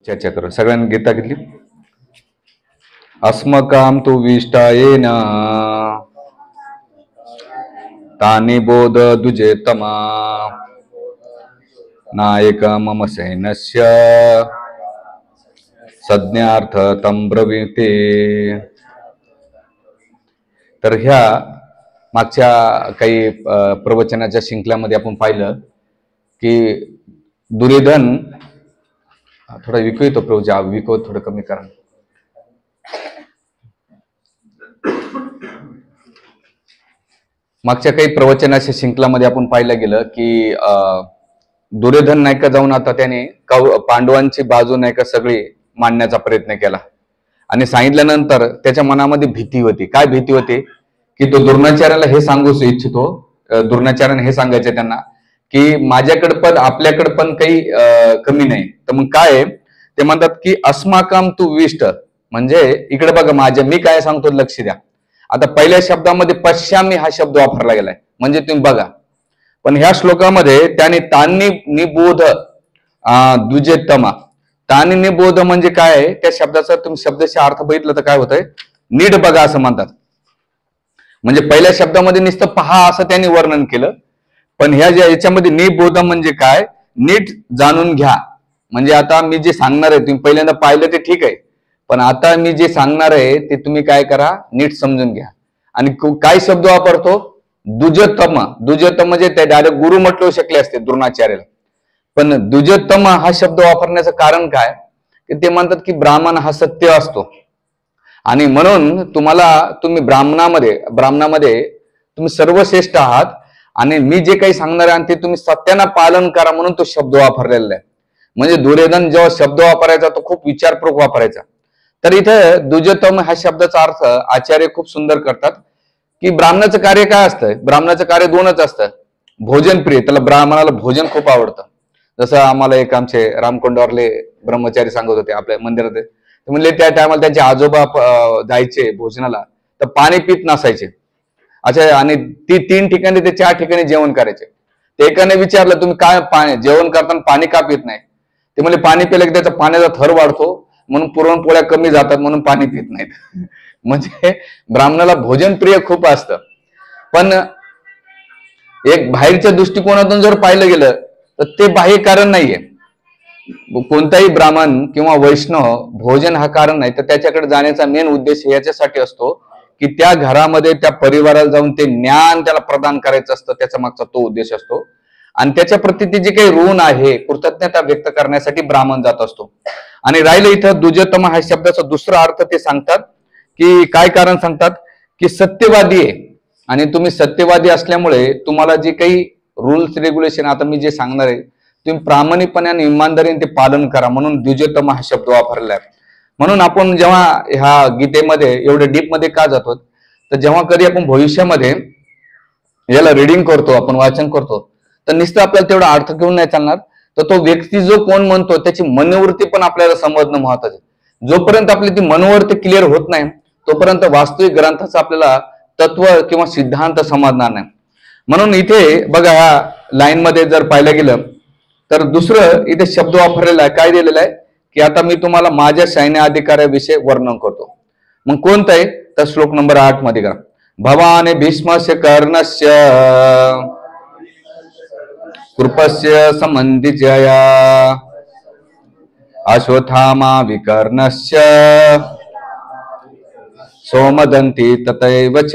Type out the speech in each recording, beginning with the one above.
चर्चा करू. सगळ्यांनी गीता घेतली. अस्मकाम तु विष्टायेन तानि बोध दुजेतमा नायक मम सैन्यस्य संज्ञार्थ तं ब्रवीते. तर ह्या मागच्या काही प्रवचनाच्या शृंखलामध्ये आपण पाहिलं की दुर्योधन थोडा विको येतो प्रभूजा, विको थोडं कमी करा. मागच्या काही प्रवचनाच्या शृंखलामध्ये आपण पाहिलं गेलं की दुर्योधन नाही का जाऊन आता त्याने पांडवांची बाजू नाही का सगळी मांडण्याचा प्रयत्न केला आणि सांगितल्यानंतर त्याच्या मनामध्ये भीती होती. काय भीती होती की तो द्रोणाचार्याला हे सांगू इच्छितो, द्रोणाचार्याने हे सांगायचे त्यांना की माझ्याकडे पण आपल्याकडे पण काही कमी नाही. तर मग काय ते म्हणतात की अस्माकम तू विष्ट, म्हणजे इकडे बघा माझ्या, मी काय सांगतो लक्ष द्या. आता पहिल्या शब्दामध्ये पश्यामी हा शब्द वापरला गेलाय, म्हणजे तुम्ही बघा. पण ह्या श्लोकामध्ये त्याने तान्नी निबोध द्विजेतमा, तान्नी निबोध म्हणजे काय, त्या शब्दाचा तुम्ही शब्दाचा अर्थ बघितलं तर काय होतंय, नीट बघा असं म्हणतात. म्हणजे पहिल्या शब्दामध्ये नुसतं पहा असं त्यांनी वर्णन केलं. पण ह्या ज्या याच्यामध्ये निबोध म्हणजे काय, नीट जाणून घ्या. म्हणजे आता मी जे सांगणार आहे तुम्ही पहिल्यांदा पाहिलं ते ठीक आहे, पण आता मी जे सांगणार आहे ते तुम्ही काय करा, नीट समजून घ्या. आणि काय शब्द वापरतो, दुजतम. दुजतम म्हणजे ते डायरेक्ट गुरु म्हटलं शकले असते द्रोणाचार्याला, पण दुजतम हा शब्द वापरण्याचं कारण काय की ते म्हणतात की ब्राह्मण हा सत्य असतो आणि म्हणून तुम्ही ब्राह्मणामध्ये तुम्ही सर्वश्रेष्ठ आहात आणि मी जे काही सांगणार आहे ते तुम्ही सत्यानं पालन करा म्हणून तो शब्द वापरलेला आहे. म्हणजे दुर्योधन जेव्हा शब्द वापरायचा तो खूप विचारपूर्वक वापरायचा. तर इथं दुजतम ह्या शब्दाचा अर्थ आचार्य खूप सुंदर करतात की ब्राह्मणाचं कार्य काय असतं, ब्राह्मणाचं कार्य दोनच असतं, भोजन प्रिय. त्याला ब्राह्मणाला भोजन खूप आवडतं. जसं आम्हाला एक आमचे रामकोंडावरले ब्रह्मचारी सांगत होते आपल्या मंदिरात, ते म्हणले त्या टायमाला त्यांचे आजोबा जायचे भोजनाला तर पाणी पित नसायचे. अच्छा, आणि 3 ठिकाणी ते 4 ठिकाणी जेवण करायचे. ते एकाने विचारलं तुम्ही काय जेवण करताना पाणी का पित नाही, ते म्हणजे पाणी पिलं की त्याचा पाण्याचा थर वाढतो म्हणून पुरणपोळ्या कमी जातात म्हणून पाणी पित नाहीत. म्हणजे ब्राह्मणाला भोजन प्रिय खूप असतं. पण एक बाहेरच्या दृष्टिकोनातून जर पाहिलं गेलं तर ते बाह्य कारण नाहीये. कोणताही ब्राह्मण किंवा वैष्णव भोजन हा कारण नाही, तर त्याच्याकडे जाण्याचा मेन उद्देश याच्यासाठी असतो की त्या घरामध्ये त्या परिवाराला जाऊन ते ज्ञान त्याला प्रदान करायचं असतं, त्याचा मागचा तो उद्देश असतो. आणि त्याच्या प्रती जे काही ऋण आहे कृतज्ञता व्यक्त करण्यासाठी ब्राह्मण जात असतो. आणि राहिलं इथं दुजतम ह्या शब्दाचा दुसरा अर्थ ते सांगतात की काय कारण सांगतात की सत्यवादी आहे आणि तुम्ही सत्यवादी असल्यामुळे तुम्हाला जे काही रूल्स रेग्युलेशन आता मी जे सांगणार आहे तुम्ही प्रामाणिकपणे आणि इमानदारीने ते पालन करा म्हणून द्विजतम हा शब्द वापरला आहे. म्हणून आपण जेव्हा ह्या गीतेमध्ये एवढे डीप मध्ये का जातो, तर जेव्हा कधी आपण भविष्यामध्ये याला रिडिंग करतो, आपण वाचन करतो, तर नुसतं आपल्याला तेवढा अर्थ घेऊन नाही चालणार, तर तो व्यक्ती जो कोण म्हणतो त्याची मनोवृत्ती पण आपल्याला समजणं महत्वाचं आहे. जोपर्यंत आपली ती मनोवृत्ती क्लिअर होत नाही तोपर्यंत वास्तविक ग्रंथाचा आपल्याला तत्व किंवा सिद्धांत समजणार नाही. म्हणून इथे बघा ह्या लाईन मध्ये जर पाहिलं गेलं तर दुसरं इथे शब्द वापरलेला आहे, काय दिलेला आहे की आता मी तुम्हाला माझ्या सैन्य अधिकाऱ्याविषयी वर्णन करतो. मग कोणतं आहे तर श्लोक नंबर 8 मध्ये करा. भवाने भीष्मस्य कर्णस्य कृपस्य समंदिजया अश्वत्थामा विकर्णस्य सोमदंती तथैव च.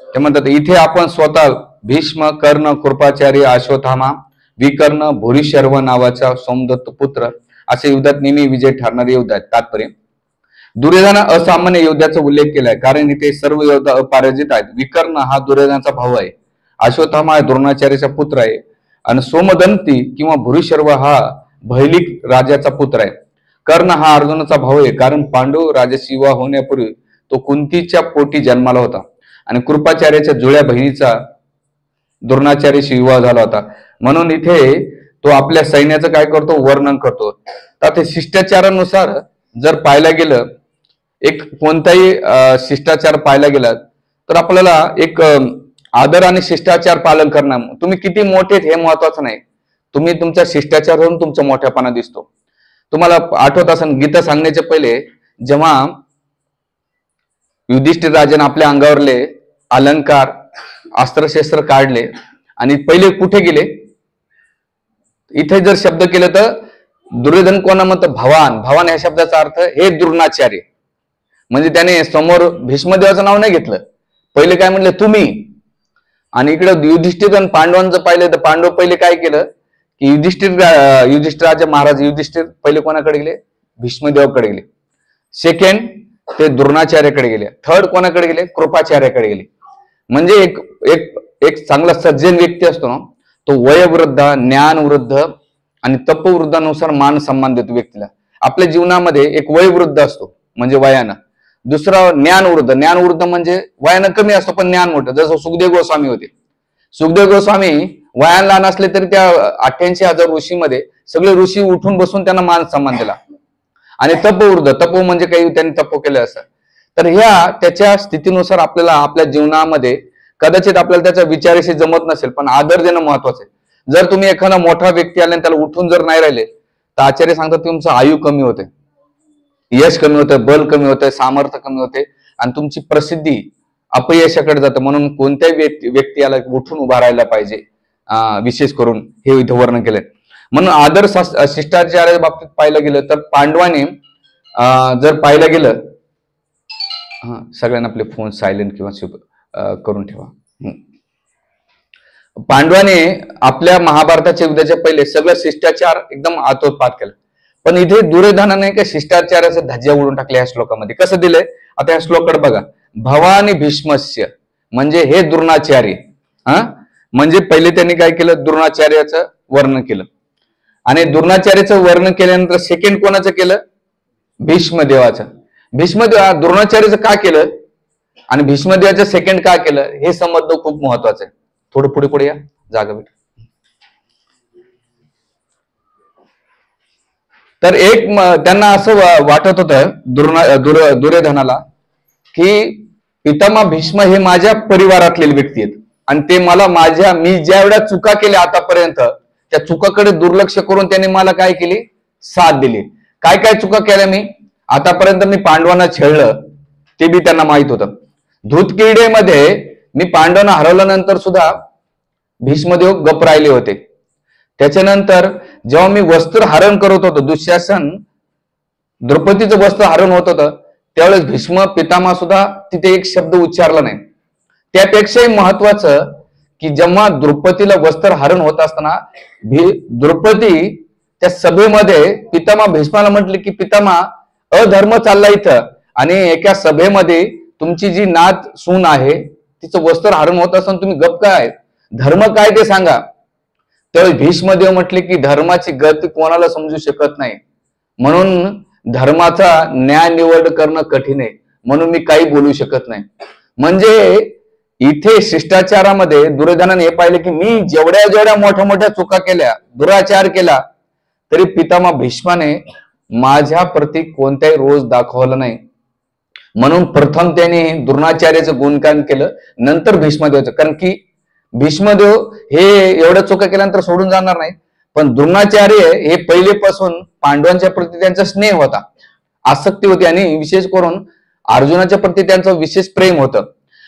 ते म्हणतात इथे आपण स्वतः भीष्म, कर्ण, कृपाचार्य, अश्वत्थामा, विकर्ण, भूरिशर्व नावाचा सोमदत्त पुत्र असे युद्धात नेहमी विजय ठरणारे योद्धा आहेत. तात्पर्य दुर्योधन असामान्य योद्ध्याचा उल्लेख केलाय कारण इथे सर्व योद्धा अपराजित आहेत. विकर्ण हा दुर्योधनाचा भाऊ आहे, अश्वत्थामा हा द्रोणाचार्याचा पुत्र आहे आणि सोमदंती किंवा भूरिशर्व हा भैलिक राजाचा पुत्र आहे. कर्ण हा अर्जुनाचा भाऊ आहे कारण पांडू राजाशी विवाह होण्यापूर्वी तो कुंतीच्या पोटी जन्माला होता आणि कृपाचार्याच्या जुळ्या बहिणीचा द्रोणाचार्याशी विवाह झाला होता. म्हणून इथे तो आपल्या सैन्याचं काय करतो, वर्णन करतो. तर ते शिष्टाचारानुसार जर पाहायला गेलं, एक कोणताही शिष्टाचार पाहायला गेला तर आपल्याला एक आदर आणि शिष्टाचार पालन करणं, तुम्ही किती मोठे हे महत्वाचं नाही, तुम्ही तुमच्या शिष्टाचारावरून तुमचा मोठ्यापणा दिसतो. तुम्हाला आठवत असेल, गीता सांगण्याच्या पहिले जेव्हा युधिष्ठिर राजाने आपल्या अंगावरले अलंकार अस्त्रशस्त्र काढले आणि पहिले कुठे गेले, इथे जर शब्द केलं तर दुर्योधन कोणा म्हणतं, भवान. भवान या शब्दाचा अर्थ हे द्रोणाचार्य, म्हणजे त्याने समोर भीष्मदेवाचं नाव नाही घेतलं, पहिले काय म्हणले तुम्ही. आणि इकडे युधिष्ठिर आणि पांडवांचं पाहिलं तर पांडव पहिले काय केलं की युधिष्ठिराचे महाराज युधिष्ठिर पहिले कोणाकडे गेले, भीष्मदेवाकडे गेले. सेकंड ते द्रोणाचार्याकडे गेले. थर्ड कोणाकडे गेले, कृपाचार्याकडे गेले. म्हणजे एक एक एक चांगला सज्जन व्यक्ती असतो ना, तो वयोवृद्ध, ज्ञानवृद्ध आणि तपवृद्धानुसार मान सन्मान देतो व्यक्तीला. आपल्या जीवनामध्ये एक वयोवृद्ध असतो म्हणजे वयानं, दुसरा ज्ञानवृद्ध. ज्ञानवृद्ध म्हणजे वयानं कमी असतो पण ज्ञान मोठं, जसं सुखदेव गोस्वामी होते. सुखदेव गोस्वामी वयानं लहान असले तरी त्या 88,000 ऋषीमध्ये सगळे ऋषी उठून बसून त्यांना मान सन्मान दिला. आणि तपवृद्ध, तपो म्हणजे काही त्यांनी तपो केलं असं. तर ह्या त्याच्या स्थितीनुसार आपल्याला आपल्या जीवनामध्ये कदाचित आपल्याला त्याच्या विचाराशी जमत नसेल पण आदर देणं महत्वाचं आहे. जर तुम्ही एखादा मोठा व्यक्ती आला आणि त्याला उठून जर नाही राहिले तर आचार्य सांगतात तुमचं आयु कमी होते, यश कमी होतं, बल कमी होतं, सामर्थ्य कमी होते आणि तुमची प्रसिद्धी अपयशाकडे जातं. म्हणून कोणत्याही व्यक्ती याला उठून उभा राहायला पाहिजे, विशेष करून हे इथं वर्णन केलंय. म्हणून आदर शिष्टाचाराच्या बाबतीत पाहिलं गेलं तर पांडवाने जर पाहिलं गेलं, सगळ्यांना आपले फोन सायलेंट किंवा करून ठेवा. पांडवाने आपल्या महाभारताच्या युद्धाच्या पहिले सगळं शिष्टाचार एकदम आतोपात केलं. पण इथे दुर्योधनाने का शिष्टाचाराच्या धज्या उडून टाकल्या ह्या श्लोकामध्ये. कसं दिलंय आता ह्या श्लोकाकडे बघा. भवानी भीष्मस्य म्हणजे हे द्रोणाचार्य. म्हणजे पहिले त्यांनी काय केलं, द्रोणाचार्याचं वर्णन केलं. आणि द्रोणाचार्याचं वर्णन केल्यानंतर सेकंड कोणाचं केलं, भीष्मदेवाचं. भीष्मदेव द्रोणाचार्याचं का केलं आणि भीष्मदेवाचं सेकंड का केलं हे समजणं खूप महत्वाचं आहे. थोडं पुढे पुढे या, जागा भेट. तर एक त्यांना असं वाटत होतं दुर्योधनाला की पितामह भीष्म हे माझ्या परिवारातले व्यक्ती आहेत आणि ते मला मी ज्या वेळा चुका केल्या आतापर्यंत त्या चुकाकडे दुर्लक्ष करून त्यांनी मला काय केली, साथ दिली. काय काय चुका केल्या मी आतापर्यंत, मी पांडवांना छेडलं ते बी त्यांना माहित होतं. धूतक्रीडेमध्ये मी पांडवांना हरवल्यानंतर सुद्धा भीष्मदेव गप राहिले होते. त्याच्यानंतर जेव्हा मी वस्त्र हरण करत होतो, दुःशासन द्रौपदीचं वस्त्र हरण होत होतं त्यावेळेस भीष्म पितामह सुद्धा तिथे एक शब्द उच्चारला नाही. त्यापेक्षाही महत्वाचं की जेव्हा द्रौपदीला वस्त्र हरण होत असताना द्रौपदी त्या सभेमध्ये पितामह भीष्माला म्हटले की पितामह अधर्म चालला इथं आणि एका सभेमध्ये तुमची जी नात सून आहे तिचं वस्त्र हरण होत असताना तुम्ही गप काय, धर्म काय ते सांगा. त्यावेळी भीष्मदेव म्हटले की धर्माची गती कोणाला समजू शकत नाही, म्हणून धर्माचा न्याय निवड करणं कठीण आहे, म्हणून मी काही बोलू शकत नाही. म्हणजे इथे शिष्टाचारामध्ये दुर्योधनाने हे पाहिले की मी जेवढ्या मोठ्या मोठ्या चुका केल्या, दुराचार केला, तरी पितामह भीष्माने माझ्या प्रती कोणत्याही रोज दाखवलं नाही. म्हणून प्रथम त्याने द्रोणाचार्याचं गुणगान केलं, नंतर भीष्मदेवाचं. कारण की भीष्मदेव हे एवढ्या चुका केल्यानंतर सोडून जाणार नाही, पण द्रोणाचार्य हे पहिलेपासून पांडवांच्या प्रती त्यांचा स्नेह होता, आसक्ती होती आणि विशेष करून अर्जुनाच्या प्रती त्यांचं विशेष प्रेम होतं.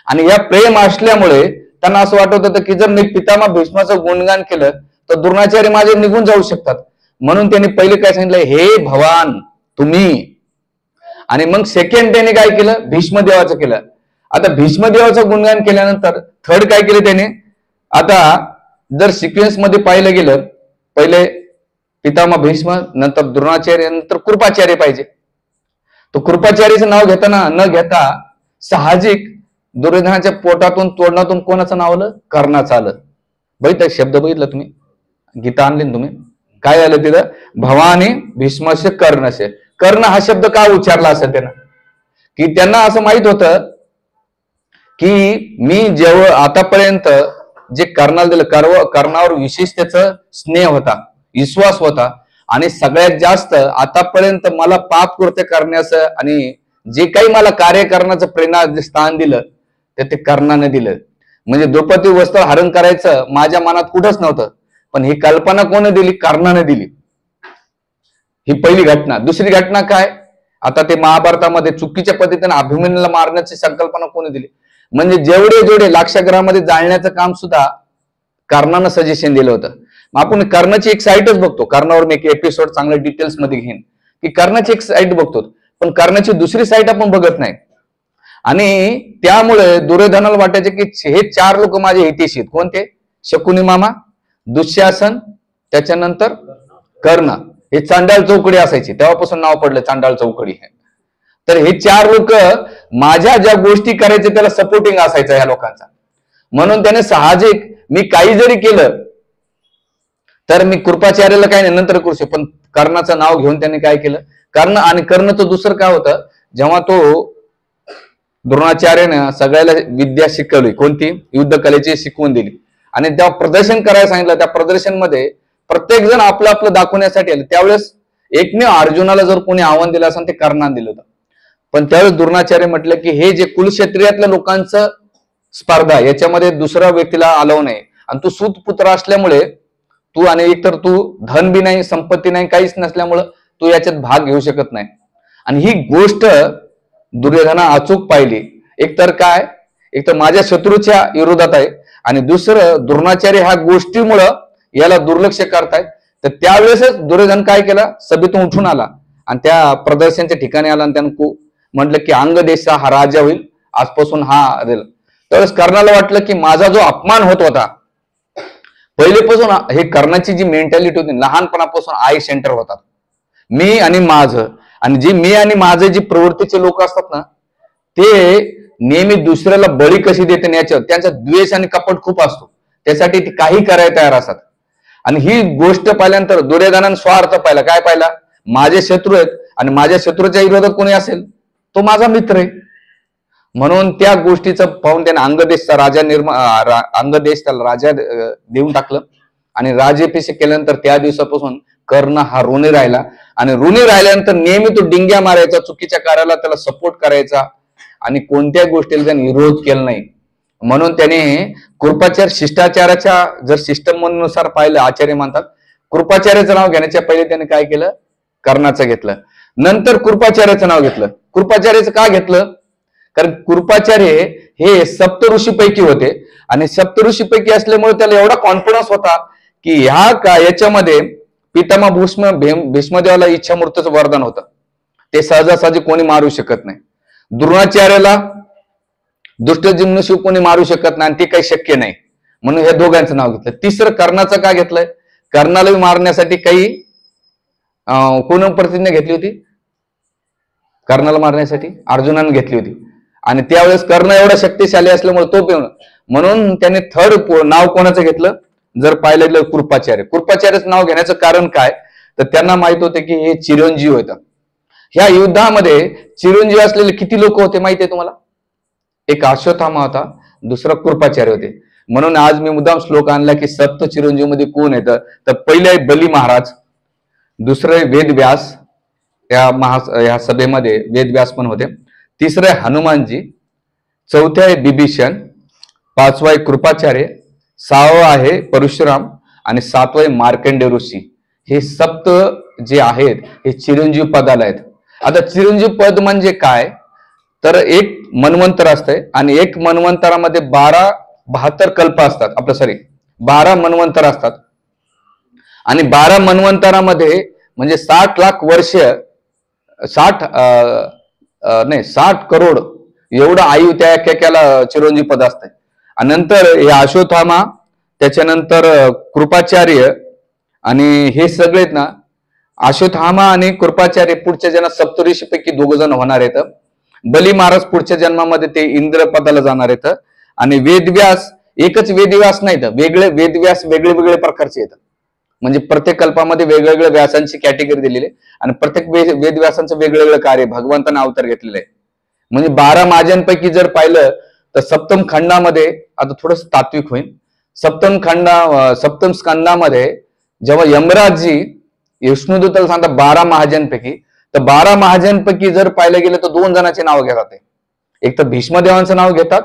आणि या प्रेम असल्यामुळे त्यांना असं वाटत होतं की जर मी पितामह भीष्माचं गुणगान केलं तर द्रोणाचार्य माझे निघून जाऊ शकतात. म्हणून त्यांनी पहिले काय सांगितलं, हे भवान तुम्ही. आणि मग सेकंड त्यांनी काय केलं, भीष्मदेवाचं केलं. आता भीष्मदेवाचं गुणगान केल्यानंतर थर्ड काय केलं त्याने. आता जर सिक्वेन्स मध्ये पाहिलं गेलं, पहिले पितामह भीष्म, नंतर द्रोणाचार्य, नंतर कृपाचार्य पाहिजे. तो कृपाचार्याचं नाव घेताना न घेता साहजिक दुर्योधनाच्या पोटातून तोंडातून कोणाचं नाव आलं, कर्णाचं आलं. बघितलं शब्द, बघितलं तुम्ही, गीता आणली ना तुम्ही, काय आलं तिथं, भवानी भीष्मस्य कर्णस्य. कर्ण हा शब्द का उच्चारला असेल त्यानं, की त्यांना असं माहित होतं की मी जेव्हा आतापर्यंत जे कर्णाला दिलं, कर्णावर विशेष त्याचा स्नेह होता, विश्वास होता आणि सगळ्यात जास्त आतापर्यंत मला पाप कृत्य करण्याचं आणि जे काही मला कार्य करण्याचं प्रेरणा स्थान दिलं ते कर्णाने दिलं. म्हणजे द्रौपदी वस्त्र हरण करायचं माझ्या मनात कुठंच नव्हतं, पण ही कल्पना कोणी दिली? कर्णाने दिली. ही पहिली घटना. दुसरी घटना काय? आता ते महाभारतामध्ये चुकीच्या पद्धतीने अभिमन्यूला मारण्याची संकल्पना कोणी दिली? म्हणजे जेवढे लाक्षागृहामध्ये जाळण्याचं काम सुद्धा कर्णानं सजेशन दिलं होतं. मग आपण कर्णाची एक साईटच बघतो. कर्णावर मी एक एपिसोड चांगल्या डिटेल्स मध्ये घेईन की कर्णाची एक साईट बघतो, पण कर्णाची दुसरी साईट आपण बघत नाही. आणि त्यामुळे दुर्योधनाला वाटायचे की हे 4 लोक माझे हितेशी आहेत. कोणते? शकुनी मामा, दुःशासन, त्याच्यानंतर कर्ण. हे चांडाळ चौकडी असायची, तेव्हापासून नाव पडलं चांडाळ चौकडी. तर हे 4 लोक माझ्या ज्या गोष्टी करायचे त्याला सपोर्टिंग असायचं ह्या लोकांचा. म्हणून त्याने साहजिक मी काही जरी केलं तर मी कृपाचार्याला काही नाही नंतर करू शकतो, पण कर्णाचं नाव घेऊन त्यांनी काय केलं? कर्णचं दुसरं काय होतं? जेव्हा तो द्रोणाचार्यानं सगळ्याला विद्या शिकवली, कोणती? युद्ध कलेची शिकवून दिली, आणि तेव्हा प्रदर्शन करायला सांगितलं. त्या प्रदर्शनमध्ये प्रत्येक जण आपलं आपलं दाखवण्यासाठी आले. त्यावेळेस एकमेव अर्जुनाला जर कोणी आव्हान दिलं असेल ते कर्णाने दिलं होतं. पण त्यावेळेस द्रोणाचार्य म्हटलं की हे जे कुलक्षत्रियातल्या लोकांचं स्पर्धा, याच्यामध्ये दुसऱ्या व्यक्तीला आलवू नये. आणि तू सूतपुत्र असल्यामुळे तू, आणि एकतर तू धन बी नाही, संपत्ती नाही, काहीच नसल्यामुळं तू याच्यात भाग घेऊ शकत नाही. आणि ही गोष्ट दुर्योधना अचूक पाहिली. एकतर काय? एकतर माझ्या शत्रूच्या विरोधात आहे, आणि दुसरं द्रोणाचार्य ह्या गोष्टीमुळं याला दुर्लक्ष करतायत. तर त्यावेळेसच दुर्योधन काय केला? सभेतून उठून आला आणि त्या प्रदर्शनच्या ठिकाणी आला आणि त्यानं म्हटलं की अंगदेशचा हा राजा होईल, आजपासून हा राहील. त्यावेळेस कर्णाला वाटलं की माझा जो अपमान होत होता पहिलेपासून, हे कर्णाची जी मेंटॅलिटी होती लहानपणापासून आय सेंटर होतात, मी आणि माझं. आणि जी मी आणि माझे जी प्रवृत्तीचे लोक असतात ना, ते नेहमी दुसऱ्याला बळी कशी देते याच्यावर त्यांचा द्वेष आणि कपट खूप असतो. त्यासाठी ते काही करायला तयार असतात. आणि ही गोष्ट पाहिल्यानंतर दुर्योधनाने स्वार्थ पाहिला. काय पाहिला? माझे शत्रू आहेत आणि माझ्या शत्रूच्या विरोधात कोणी असेल तो माझा मित्र आहे. म्हणून त्या गोष्टीचं पाहून त्याने अंगदेशचा राजा अंगदेश त्याला राजा देऊन टाकलं. आणि राज्याभिषेक केल्यानंतर त्या दिवसापासून कर्ण हा ऋणी राहिला. आणि ऋणी राहिल्यानंतर नेहमी तो डिंग्या मारायचा, चुकीच्या कार्याला त्याला सपोर्ट करायचा, आणि कोणत्या गोष्टीला त्याने विरोध केला नाही. म्हणून त्याने कृपाचार्य शिष्टाचाराच्या जर सिस्टम नुसार पाहिलं, आचार्य म्हणतात कृपाचार्याचं नाव घेण्याच्या पहिले त्याने काय केलं? कर्णाचं घेतलं. नंतर कृपाचार्याचं नाव घेतलं. कृपाचार्याचं का घेतलं? कारण कृपाचार्य हे सप्तऋषीपैकी होते, आणि सप्तऋषीपैकी असल्यामुळे त्याला एवढा कॉन्फिडन्स होता की याच्यामध्ये पितामह भीष्मदेवाला इच्छामृत्यूचं वरदान होतं. ते सहजासहजी कोणी मारू शकत नाही. द्रोणाचार्याला दुष्टजिम्नशिव कोणी मारू शकत नाही, आणि ते काही शक्य नाही. म्हणून या दोघांचं नाव घेतलं. तिसरं कर्णाचं का घेतलंय? कर्णाला मारण्यासाठी काही कोण प्रतिज्ञा घेतली होती? कर्णाला मारण्यासाठी अर्जुनाने घेतली होती. आणि त्यावेळेस कर्ण एवढा शक्तिशाली असल्यामुळे तो म्हणून त्याने थर्ड नाव कोणाचं घेतलं? जर पाहिलं गेलं कृपाचार्य. कृपाचार्यचं नाव घेण्याचं कारण काय? तर त्यांना माहित होते की हे चिरंजीव होतं. ह्या युद्धामध्ये चिरंजीव असलेले किती लोक होते माहिती आहे तुम्हाला? एक अश्वत्थामा होता, दुसरा कृपाचार्य होते. म्हणून आज मी मुद्दाम श्लोक आणला की सप्त चिरंजीव मध्ये कोण येतं? तर पहिले बली महाराज, दुसरे वेदव्यास, या सभेमध्ये वेदव्यास पण होते. तिसरे हनुमानजी, चौथे आहे बिभीषण, पाचवा आहे कृपाचार्य, सहावा आहे परशुराम, आणि सातवा आहे मार्कंडेय ऋषी. हे सप्त जे आहेत हे चिरंजीव पदाला आहेत. आता चिरंजीव पद म्हणजे काय? तर एक मन्वंतर असतंय, आणि एक मन्वंतरामध्ये 72 कल्प असतात. 12 मन्वंतर असतात. आणि 12 मन्वंतरामध्ये म्हणजे 60 लाख वर्ष, 60 करोड एवढं आयु त्या एकेकाला चिरंजीव पद असतंय. आणि नंतर हे अश्वत्थामा, त्याच्यानंतर कृपाचार्य, आणि हे सगळे ना अश्वत्थामा आणि कृपाचार्य पुढच्या जन्मात सप्तऋषीपैकी 2 जण होणार आहेत. बली महाराज पुढच्या जन्मामध्ये ते इंद्र पदाला जाणार आहेत. आणि वेदव्यास, एकच वेदव्यास नाही तर वेगळे वेदव्यास वेगळे प्रकारचे येतात. म्हणजे प्रत्येक कल्पामध्ये वेगवेगळ्या व्यासांची कॅटेगरी दिलेली आहे, आणि प्रत्येक वेदव्यासांचं वेगवेगळं कार्य भगवंताने अवतार घेतलेलं आहे. म्हणजे 12 महाजांपैकी जर पाहिलं तर सप्तम खंडामध्ये, आता थोडस तात्विक होईल, सप्तम स्कंदामध्ये जेव्हा यमराजजी विष्णुदूताला सांगतात 12 महाजांपैकी, तर 12 महाजांपैकी जर पाहिलं गेलं तर 2 जणांचे नाव घेतात. एक तर भीष्मदेवांचं नाव घेतात,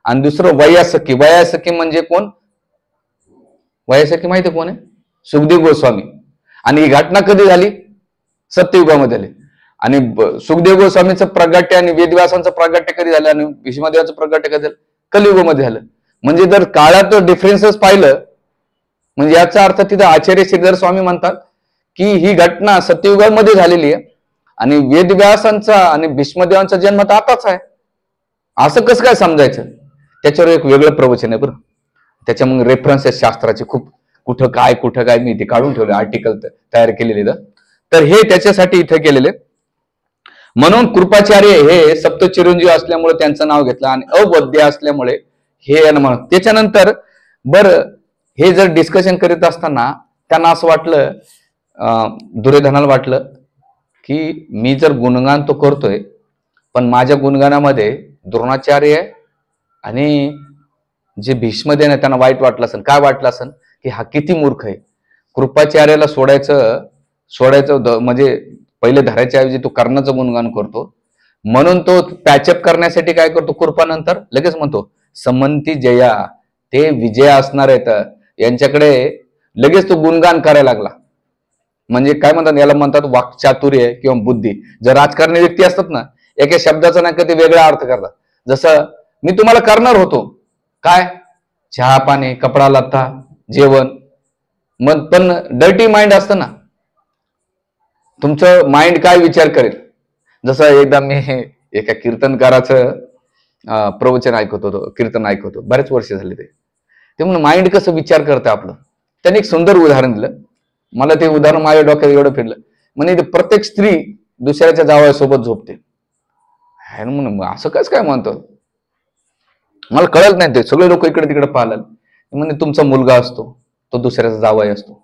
आणि दुसरं वयासकी. वयासकी म्हणजे कोण? वयासकी माहिती कोण आहे? सुखदेव गोस्वामी. आणि ही घटना कधी झाली? सत्ययुगामध्ये झाली. आणि सुखदेव गोस्वामीचं प्रागट्य आणि वेदव्यासांचं प्रागट्य कधी झालं आणि भीष्मदेवाचं प्रागट्य कधी झालं? कलियुगामध्ये झालं. म्हणजे जर काळात डिफरन्सेस पाहिलं म्हणजे याचा अर्थ तिथं आचार्य श्रीधर स्वामी म्हणतात की ही घटना सत्ययुगामध्ये झालेली आहे आणि वेदव्यासांचा आणि भीष्मदेवांचा जन्म तर आताच आहे. असं कसं काय समजायचं? त्याच्यावर एक वेगळं प्रवचन आहे बरं. त्याच्या मग रेफरन्सेस शास्त्राचे खूप कुठं काय मी इथे काढून ठेवले, आर्टिकल तयार केलेले. तर हे त्याच्यासाठी इथे केलेले. म्हणून कृपाचार्य हे सप्त चिरंजीव असल्यामुळे त्यांचं नाव घेतलं आणि अवध्य असल्यामुळे हे म्हणत. त्याच्यानंतर बरं हे जर डिस्कशन करीत असताना त्यांना असं वाटलं, दुर्योधनाला वाटलं की मी जर गुणगान तो करतोय पण माझ्या गुणगानामध्ये द्रोणाचार्य आणि जे भीष्मदेव आहे त्यांना वाईट वाटलं असेल. काय वाटलं असेल की हा किती मूर्ख आहे, कृपाचार्याला सोडायचं म्हणजे पहिले धरायच्या ऐवजी तो कर्णाचं गुणगान करतो. म्हणून तो पॅचअप करण्यासाठी काय करतो, कृपानंतर लगेच म्हणतो समंती जया, ते विजय असणार आहेत यांच्याकडे लगेच तो गुणगान करायला लागला. म्हणजे काय म्हणतात, याला म्हणतात वाक्चातुर्य किंवा बुद्धी. जर राजकारणी व्यक्ती असतात ना, एका शब्दाचा नाही का ते वेगळा अर्थ करतात. जसं मी तुम्हाला करणार होतो काय, चहा पाणी, कपडा लत्ता, जेवण, मग पण डर्टी माइंड असतं ना, तुमचं माइंड काय विचार करेल. जसं एकदा मी एका कीर्तनकाराचं प्रवचन ऐकत होतो, कीर्तन ऐकत होतो, बरेच वर्ष झाले ते म्हणून माइंड कसं विचार करतं आपलं. त्याने एक सुंदर उदाहरण दिलं. मला ते उदाहरण माझ्या डोक्यात एवढं फिरलं. म्हणजे प्रत्येक स्त्री दुसऱ्याच्या जावयासोबत झोपते. म्हणून असं कसं काय म्हणतो, मला कळत नाही. ते सगळे लोक इकडे तिकडे पाहिलं. म्हणजे तुमचा मुलगा असतो, तो दुसऱ्याचा जावई असतो,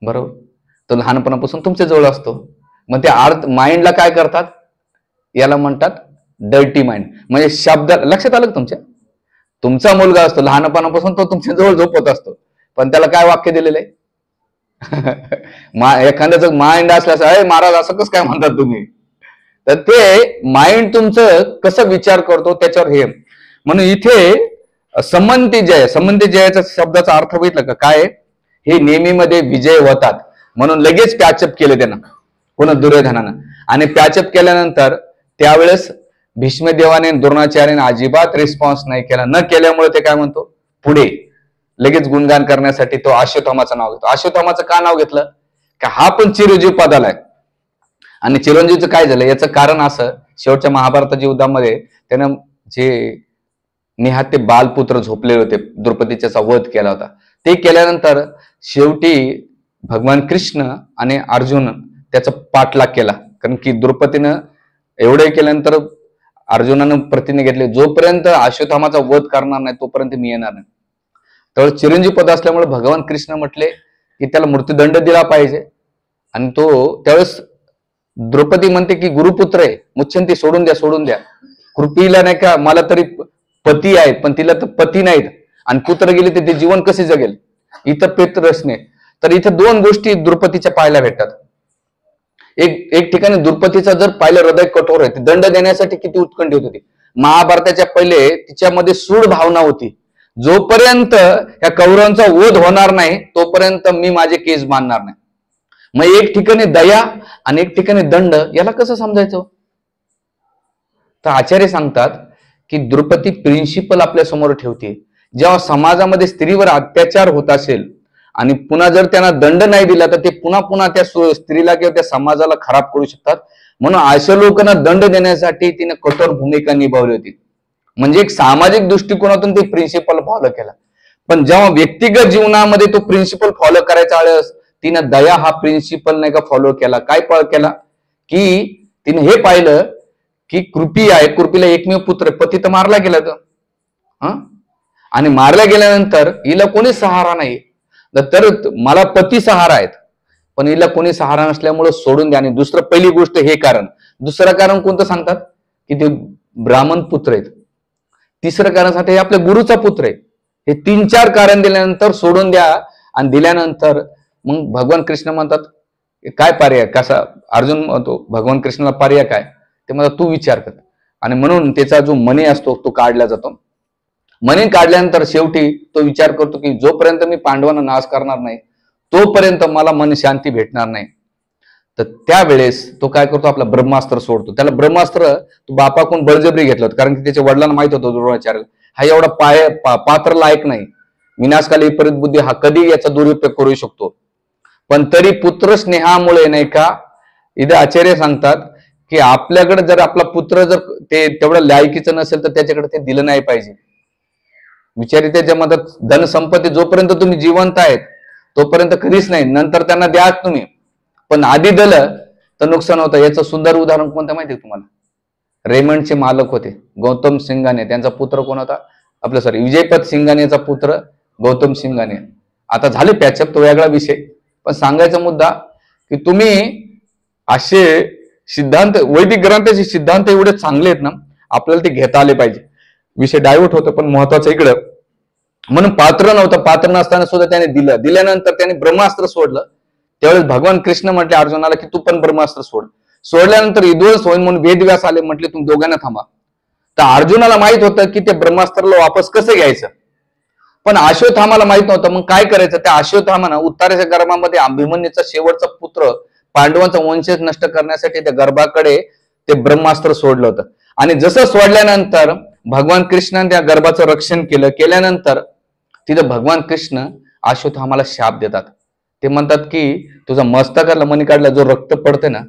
बरोबर, तो लहानपणापासून तुमच्या जवळ असतो. मग ते माइंडला काय करतात, याला म्हणतात डर्टी माइंड. म्हणजे शब्द लक्षात आलं तुमच्या, तुमचा मुलगा असतो लहानपणापासून तो तुमच्या जवळ झोपत असतो, पण त्याला काय वाक्य दिलेलं आहे एखाद्याचं माइंड असल्यास, अरे महाराज असं कसं काय म्हणतात तुम्ही. तर ते माइंड तुमचं कसं विचार करतो त्याच्यावर हे. म्हणून इथे समंती जयाचा शब्दाचा अर्थ बघितलं का काय, हे नेहमीमध्ये विजय होतात. म्हणून लगेच पॅचअप केले त्यांना, कोणा दुर्योधनानं. आणि पॅचअप केल्यानंतर त्यावेळेस भीष्मदेवाने द्रोणाचार्याने अजिबात रिस्पॉन्स नाही केला. न केल्यामुळे ते काय म्हणतो, पुढे लगेच गुणगान करण्यासाठी तो अश्वत्थामाचं नाव घेतो. अश्वत्थामाचं का नाव घेतलं, का हा पण चिरंजीव पदाला आहे. आणि चिरंजीवचं काय झालं याचं कारण असं, शेवटच्या महाभारताच्या युद्धामध्ये त्यानं जे निहाते बालपुत्र झोपलेले होते, द्रौपदीचा वध केला होता, ते केल्यानंतर शेवटी भगवान कृष्ण आणि अर्जुन त्याचा पाठलाग केला. कारण की द्रौपदीनं एवढे केल्यानंतर अर्जुनानं प्रतिज्ञा घेतली, जोपर्यंत अश्वत्थामाचा वध करणार नाही तोपर्यंत मी येणार नाही. तर चिरंजीव पद असल्यामुळे भगवान कृष्ण म्हटले की त्याला मृत्यूदंड दिला पाहिजे. आणि तो त्यावेळेस द्रौपदी म्हणते की गुरुपुत्र आहे, मुच्छंती सोडून द्या. कृपीला नाही का, मला तरी पती आहेत पण तिला तर पती नाहीत आणि पुत्र गेले तर ते जीवन कसे जगेल, इथं पेत्रसने. तर इथं दोन गोष्टी द्रौपदीच्या पाहायला भेटतात. एक ठिकाणी द्रौपदीचा जर पाहिलं हृदय कठोर आहे, दंड देण्यासाठी किती उत्कंठित होती. महाभारताच्या पहिले तिच्यामध्ये सूड भावना होती, जोपर्यंत या कौरवांचा वध होणार नाही तोपर्यंत मी माझे केस बांधणार नाही. मग एक ठिकाणी दया आणि एक ठिकाणी दंड, याला कसं समजायचं. तर आचार्य सांगतात की द्रौपदी प्रिन्सिपल आपल्या समोर ठेवते. जेव्हा समाजामध्ये स्त्रीवर अत्याचार होत असेल आणि पुन्हा जर त्यांना दंड नाही दिला तर ते पुन्हा त्या स्त्रीला किंवा त्या समाजाला खराब करू शकतात. म्हणून अशा लोकांना दंड देण्यासाठी तिने कठोर भूमिका निभावली होती. म्हणजे एक सामाजिक दृष्टिकोनातून ते प्रिन्सिपल फॉलो केला. पण जेव्हा व्यक्तिगत जीवनामध्ये तो प्रिन्सिपल फॉलो करायचा आळस, तिनं दया हा प्रिन्सिपल नाही का फॉलो केला. काय केला की तिने हे पाहिलं की कृपी आहे, कृपीला एकमेव पुत्र, पती तर मारला गेला तर, आणि मारल्या गेल्यानंतर हिला कोणी सहारा नाही. तर मला पती सहारा आहेत पण हिला कोणी सहारा नसल्यामुळे सोडून द्या. आणि दुसरं, पहिली गोष्ट हे कारण. दुसरं कारण कोणतं सांगतात की ते ब्राह्मण पुत्र आहेत. तिसरं कारण सांगतात हे आपल्या गुरुचा पुत्र आहे. हे 3-4 कारण दिल्यानंतर सोडून द्या. आणि दिल्यानंतर मग भगवान कृष्ण म्हणतात काय पर्याय, कसा, अर्जुन म्हणतो भगवान कृष्णाला पर्याय काय, ते म्हणतात तू विचार कर. आणि म्हणून त्याचा जो मणी असतो तो काढला जातो. मणी काढल्यानंतर शेवटी तो विचार करतो की जोपर्यंत मी पांडवांना नाश करणार नाही तोपर्यंत मला मन शांती भेटणार नाही. तर त्यावेळेस तो काय करतो, आपला ब्रह्मास्त्र सोडतो. त्याला ब्रह्मास्त्र तो बापाकडून बळजबरी घेतलं होतं, कारण की त्याच्या वडिलांना माहित होतं द्रोणाचार्य हा एवढा पात्र लायक नाही, विनाशकाली विपरीत बुद्धी, हा कधी याचा दुरुपयोग करू शकतो. पण तरी पुत्र स्नेहामुळे नाही का, इथे आचार्य सांगतात की आपल्याकडे जर आपला पुत्र जर ते तेवढं लायकीचं नसेल तर त्याच्याकडे ते दिलं नाही पाहिजे. विचारी त्याच्या मदत धनसंपत्ती जोपर्यंत तुम्ही जिवंत आहेत तोपर्यंत कधीच नाही, नंतर त्यांना द्या तुम्ही, पण आधी दिलं तर नुकसान होतं. याचं सुंदर उदाहरण कोणतं माहिती तुम्हाला? रेमंडचे मालक होते गौतम सिंघाने, त्यांचा पुत्र कोण होता? आपलं सॉरी विजयपत सिंघानेचा पुत्र गौतम सिंघाने. आता झाले पॅचअप, तो वेगळा विषय. पण सांगायचा मुद्दा की तुम्ही असे सिद्धांत, वैदिक ग्रंथाचे सिद्धांत एवढे चांगले आहेत ना, आपल्याला ते घेता आले पाहिजे. विषय डायव्हर्ट होतो पण महत्वाचं इकडं. म्हणून पात्र नव्हतं, पात्र नसताना सुद्धा त्याने दिलं. दिल्यानंतर त्याने ब्रह्मास्त्र सोडलं. त्यावेळेस भगवान कृष्ण म्हटले अर्जुनाला की तू पण ब्रह्मास्त्र सोड. सोडल्यानंतर विध्वंस होईल म्हणून वेदव्यास आले, म्हटले तुम्ही दोघांना थांबा. तर अर्जुनाला माहित होतं की त्या ब्रह्मास्त्राला वापस कसं घ्यायचं, पण अश्वत्थामाला माहित नव्हतं. मग काय करायचं? त्या अश्वत्थामानं उत्तरेच्या गर्भामध्ये अभिमन्यूचा शेवटचा पुत्र पांडवांचा वंशज नष्ट करण्यासाठी त्या गर्भाकडे ते ब्रह्मास्त्र सोडलं होतं. आणि जसं सोडल्यानंतर भगवान कृष्णाने त्या गर्भाचं रक्षण केल्यानंतर तिथं भगवान कृष्ण अश्वत्थामाला शाप देतात. ते म्हणतात की तुझा मस्तकाला मणिकाडला जो रक्त पडते ना,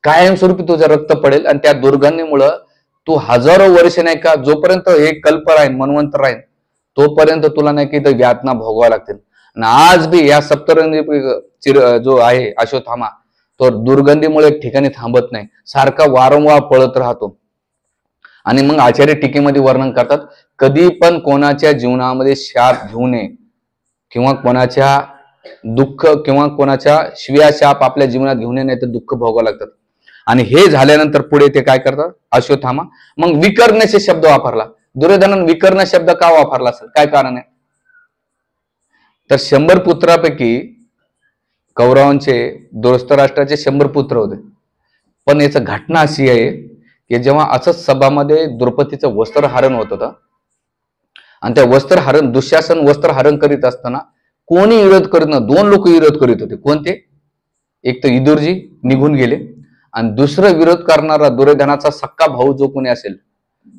कायमस्वरूपी तुझं रक्त पडेल, आणि त्या दुर्गंधीमुळं तू हजारो वर्ष नाही का, जोपर्यंत हे कल्प राहील, मनवंत राहील, तोपर्यंत तुला नाही की यातना भोगाव्या लागतील. आणि आज बी या सप्तरंगी जो आहे अश्वत्थामा, तो दुर्गंधीमुळे एक ठिकाणी थांबत नाही, सारखा वारंवार पळत राहतो. आणि मग आचार्य टीकेमध्ये वर्णन करतात, कधी पण कोणाच्या जीवनामध्ये शाप घेऊ नये, किंवा कोणाच्या दुःख किंवा कोणाच्या शिव्या शाप आपल्या जीवनात घेऊ नये, नाही तर दुःख भोगावं लागतात. आणि हे झाल्यानंतर पुढे ते काय करतात अश्वत्थामा, मग विकर्णचे शब्द वापरला. दुर्योधनाने विकर्ण शब्द का वापरला असेल, काय कारण आहे? तर 100 पुत्रापैकी कौरवांचे धृतराष्ट्राचे 100 पुत्र होते. पण याचं घटना अशी आहे की जेव्हा असंच सभामध्ये द्रौपदीचं वस्त्रहरण होत होतं, आणि त्या वस्त्रहरण दुःशासन वस्त्रहरण करीत असताना कोणी विरोध करीत न, 2 लोक विरोध करीत होते. कोणते? एक तर विदुरजी निघून गेले, आणि दुसरं विरोध करणारा दुर्योधनाचा सक्का भाऊ जो कोणी असेल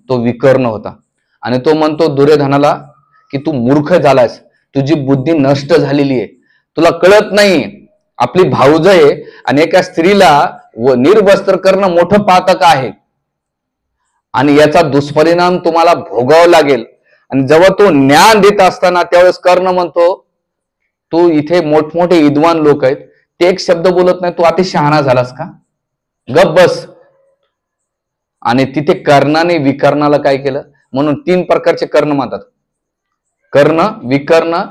तो विकर्ण होता. आणि तो म्हणतो दुर्योधनाला की तू मूर्ख झालास, तुझी बुद्धी नष्ट झालेली आहे, तुला कळत नाही आपली भाऊज आहे आणि एका स्त्रीला निर्वस्त्र करणं मोठं पातक आहे, आणि याचा दुष्परिणाम तुम्हाला भोगावा लागेल. आणि जेव्हा तो ज्ञान देत असताना त्यावेळेस कर्ण म्हणतो तू इथे मोठमोठे विद्वान लोक आहेत, ते एक शब्द बोलत नाही, तू अति शहाणा झालास का, गप बस. आणि तिथे कर्णाने विकर्णाला काय केलं, म्हणून 3 प्रकारचे कर्ण म्हणतात, कर्ण, विकर्ण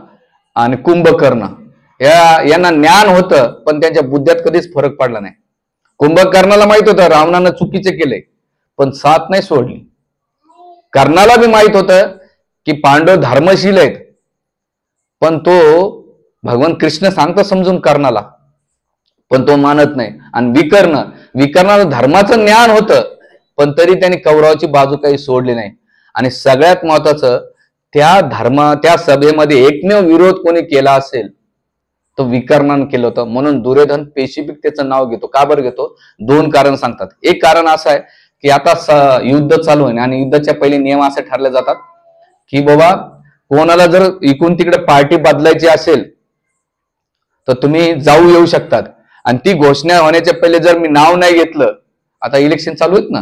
आणि कुंभकर्ण. यांना ज्ञान होतं पण त्यांच्या बुद्ध्यात कधीच फरक पडला नाही. कुंभकर्णाला माहित होतं रावणानं चुकीचे केले, पण साथ नाही सोडली. कर्णाला बी माहित होतं की पांडव धर्मशील आहेत, पण तो भगवान कृष्ण सांगतो समजून कर्णाला, पण तो मानत नाही. आणि विकर्णाला धर्माचं ज्ञान होतं, पण तरी त्यांनी कौरवाची बाजू काही सोडली नाही. आणि सगळ्यात महत्वाचं, त्या सभेमध्ये एकमेव विरोध कोणी केला असेल तो विकर्णाने केलं होतं. म्हणून दुर्योधन स्पेसिफिक त्याचं नाव घेतो. का बरं घेतो? 2 कारण सांगतात. एक कारण असं आहे की आता युद्ध चालू आहे आणि युद्धाच्या पहिले नियम असे ठरले जातात की बाबा कोणाला जर इकडून तिकडे पार्टी बदलायची असेल तर तुम्ही जाऊ येऊ शकतात. आणि ती घोषणा होण्याच्या पहिले जर मी नाव नाही घेतलं, आता इलेक्शन चालू आहेत ना,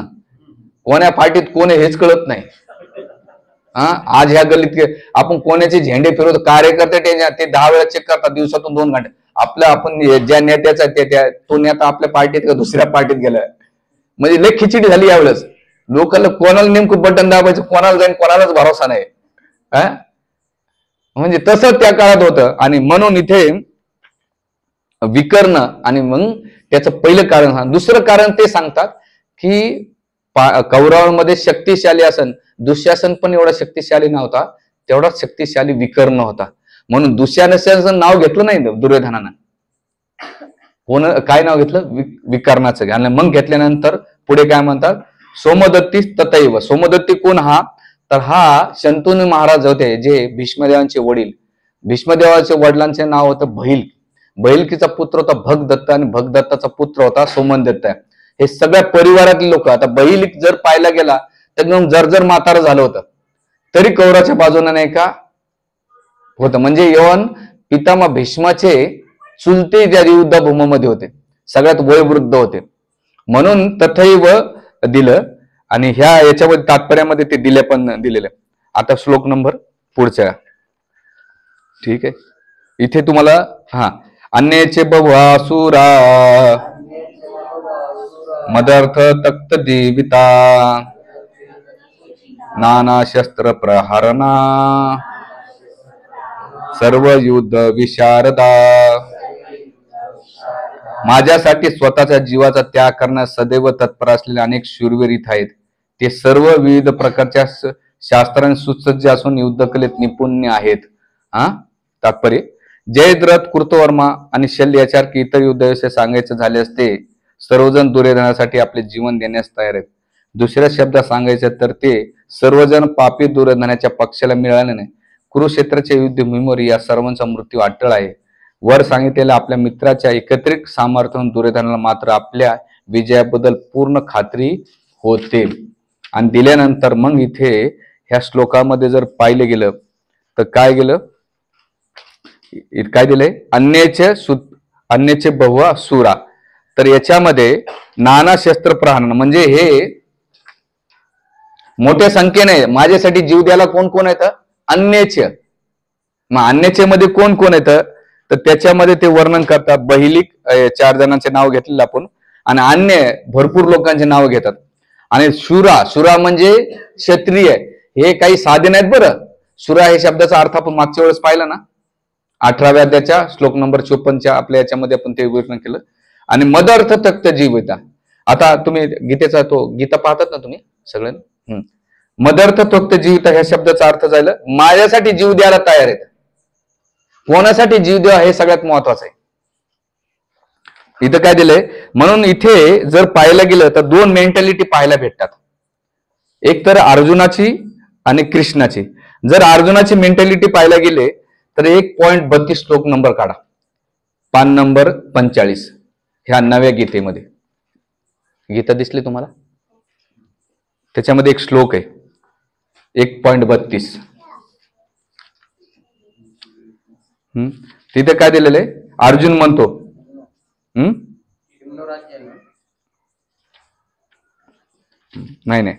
कोण्या पार्टीत कोण आहे हेच कळत नाही. आज ह्या गल्लीत आपण कोणाचे झेंडे फिरवतो, कार्यकर्ते ते 10 वेळा चेक करतात दिवसातून 2 घंटे. आपण ज्या नेत्याचा तो नेता आपल्या पार्टीत का दुसऱ्या पार्टीत गेलाय, म्हणजे लय खिचडी झाली यावेळेस. लोकांना कोणाला नेमकं बटन दाबायचं, कोणाला जाईन कोणालाच भरोसा नाही. म्हणजे तसं त्या काळात होतं. आणि म्हणून इथे विकर्ण, आणि मग त्याचं पहिलं कारण. दुसरं कारण ते सांगतात की कौरवांमध्ये शक्तिशाली असन, दुःशासन पण एवढा शक्तिशाली नव्हता, तेवढाच शक्तिशाली विकर्ण होता. म्हणून दुःशासनाचं नाव घेतलं नाही दुर्योधनानं. काय नाव घेतलं? विकर्णाचं घ्यायला. मग घेतल्यानंतर पुढे काय म्हणतात, सोमदत्ती तथैव. सोमदत्ती कोण हा? तर हा शंतनू महाराज होते, जे भीष्मदेवांचे वडील. भीष्मदेवाच्या वडिलांचे नाव होतं भैल. बहिलकीचा पुत्र होता भगदत्त आणि भगदत्ताचा पुत्र होता सोमनदत्त. हे सगळ्या परिवारातले लोक. आता बहिलीक जर पाहायला गेला तर एकदम जर्जर म्हातारं झालं होतं, तरी कौराच्या बाजूने नाही का होतं. म्हणजे यवन पितामह भीष्माचे चुलते ज्या युद्धभूमीमध्ये होते, सगळ्यात वयोवृद्ध होते, म्हणून तथैव दिलं. आणि ह्या याच्यामध्ये तात्पर्यामध्ये ते दिले पण दिलेले. आता श्लोक नंबर पुढच्या. ठीक आहे, इथे तुम्हाला अन्यचे बभासुरा मदर्थ तक्त जीविता नाना शस्त्र प्रहारणा सर्व युद्ध विशारदा. माझ्यासाठी स्वतःच्या जीवाचा त्याग करण्यास सदैव तत्पर असलेले अनेक शूरवीर इथे आहेत. ते सर्व विविध प्रकारच्या शास्त्रांनी सुसज्ज असून युद्धकलेत निपुण आहेत. तात्पर्य, जयद्रथ, कृतवर्मा आणि शल्य यासारखे इतर युद्धविषय सांगायचे झाले असते सर्वजण दुर्योधनासाठी आपले जीवन देण्यास तयार आहेत. दुसऱ्या शब्दात सांगायचे तर ते सर्वजण पापी दुर्योधनाच्या पक्षाला मिळाले नाही. कुरुक्षेत्राच्या युद्धभूमीवर या सर्वांचा मृत्यू अटळ आहे. वर सांगितलेल्या आपल्या मित्राच्या एकत्रित सामर्थ्यातून दुर्योधनाला मात्र आपल्या विजयाबद्दल पूर्ण खात्री होते. आणि दिल्यानंतर मग इथे ह्या श्लोकामध्ये जर पाहिलं गेलं तर काय गेलं, काय दिलंय, अन्यचे बहु सुरा. तर याच्यामध्ये नाना शस्त्र प्रहार म्हणजे हे मोठ्या संख्येने माझ्यासाठी जीव द्यायला कोण कोण येतं, अन्यचे. मग अन्यचे मध्ये कोण कोण येतं तर त्याच्यामध्ये ते वर्णन करतात. बहिलिक 4 जणांचे नाव घेतलेलं आपण, आणि अन्य भरपूर लोकांचे नाव घेतात. आणि शुरा म्हणजे क्षत्रिय. हे काही साधे नाहीत बरं. शुरा हे शब्दाचा अर्थ आपण मागच्या वेळेस पाहिला ना, 18व्या अध्यायाच्या श्लोक नंबर 54च्या आपल्या याच्यामध्ये आपण ते वर्णन केलं. आणि मदर्थ तक्त जीविता. आता तुम्ही गीतेचा तो गीता पाहतात ना तुम्ही सगळ्यांना, मदर्थ तक्त जीविता ह्या शब्दाचा अर्थ झाला माझ्यासाठी जीव द्यायला तयार आहेत. कोणासाठी जीव द्या हे सगळ्यात महत्वाचं आहे. इथं काय दिलंय, म्हणून इथे जर पाहायला गेलं तर 2 मेंटॅलिटी पाहायला भेटतात. एक तर अर्जुनाची आणि कृष्णाची. जर अर्जुनाची मेंटॅलिटी पाहायला गेले तर 1.32 श्लोक नंबर काढा, पान नंबर 45 ह्या नव्या गीतेमध्ये. गीता दिसली तुम्हाला, त्याच्यामध्ये एक श्लोक आहे 1.32. तिथे काय दिलेलं आहे, अर्जुन म्हणतो नाही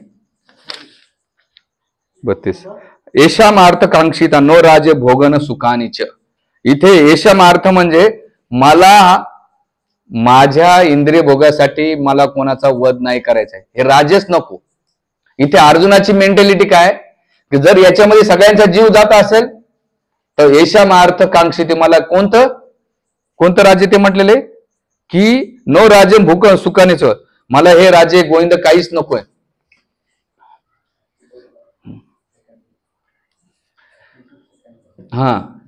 32, येषामार्थ कांक्षिता नो राजे भोगन सुखानीच. इथे येषामार्थ म्हणजे मला माझ्या इंद्रिय भोगासाठी मला कोणाचा वध नाही करायचा आहे, हे राजेच नको. इथे अर्जुनाची मेंटॅलिटी काय की जर याच्यामध्ये सगळ्यांचा जीव जात असेल तर येषामार्थ कांक्षिते, मला कोणतं राज्य ते म्हटलेले की नो राजे भूक सुखानेच, मला हे राजे गोविंद काहीच नकोय.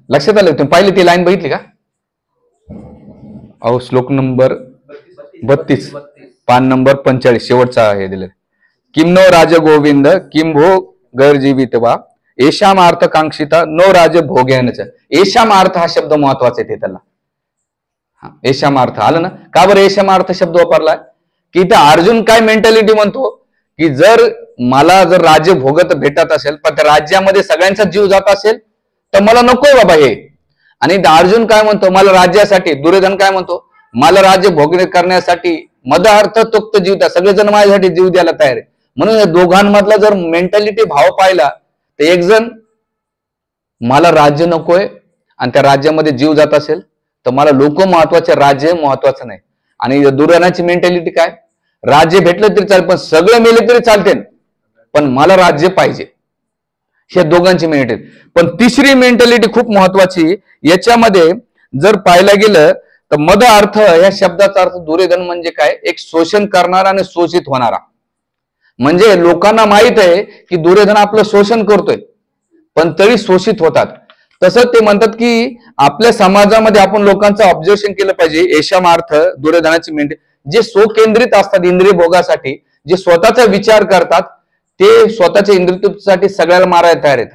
लक्षात आलं, तुम्ही पाहिली ती लाईन बघितली का? अहो श्लोक नंबर 32 पान नंबर 45 शेवटचा हे दिले. किम नो राज गोविंद किम भो गरजीवित वा येषामार्थ कांक्षिता नो राज भोग्यानच. येषामार्थ हा शब्द महत्वाचा आहे त्याला. येषामार्थ आलं ना, का बरं येषामार्थ शब्द वापरलाय की इथं अर्जुन काय मेंटॅलिटी म्हणतो की जर मला जर राज्य भोगत भेटत असेल पण त्या राज्यामध्ये सगळ्यांचा जीव जात असेल तर मला नकोय बाबा हे. आणि अर्जुन काय म्हणतो, मला राज्यासाठी. दुर्योधन काय म्हणतो, मला राज्य भोगणे करण्यासाठी मदार्थ तोक्त जीवता, सगळेजण माझ्यासाठी जीव द्यायला तयार आहे. म्हणून या दोघांमधला जर मेंटॅलिटी भाव पाहिला तर एक जण मला राज्य नकोय आणि त्या राज्यामध्ये जीव जात असेल तर मला लोक महत्वाचे, राज्य महत्वाचं नाही. आणि दुर्योधनाची मेंटॅलिटी काय, राज्य भेटलं तरी चालेल पण सगळं मेले तरी चालते पण मला राज्य पाहिजे. हे दोघांची मेंटॅलिटी. पण तिसरी मेंटॅलिटी खूप महत्वाची याच्यामध्ये जर पाहायला गेलं तर मद अर्थ या शब्दाचा अर्थ दुर्योधन म्हणजे काय, एक शोषण करणारा आणि शोषित होणारा. म्हणजे लोकांना माहित आहे की दुर्योधन आपलं शोषण करतोय पण तरी शोषित होतात. तसं ते म्हणतात की आपल्या समाजामध्ये आपण लोकांचं ऑब्झर्वेशन केलं पाहिजे. येषामार्थ दुर्योधनाची मेंटॅलिटी, जे स्वकेंद्रित असतात इंद्रिय भोगासाठी, जे स्वतःचा विचार करतात ते स्वतःच्या इंद्रियतृप्तीसाठी सगळ्याला मारायला तयार आहेत.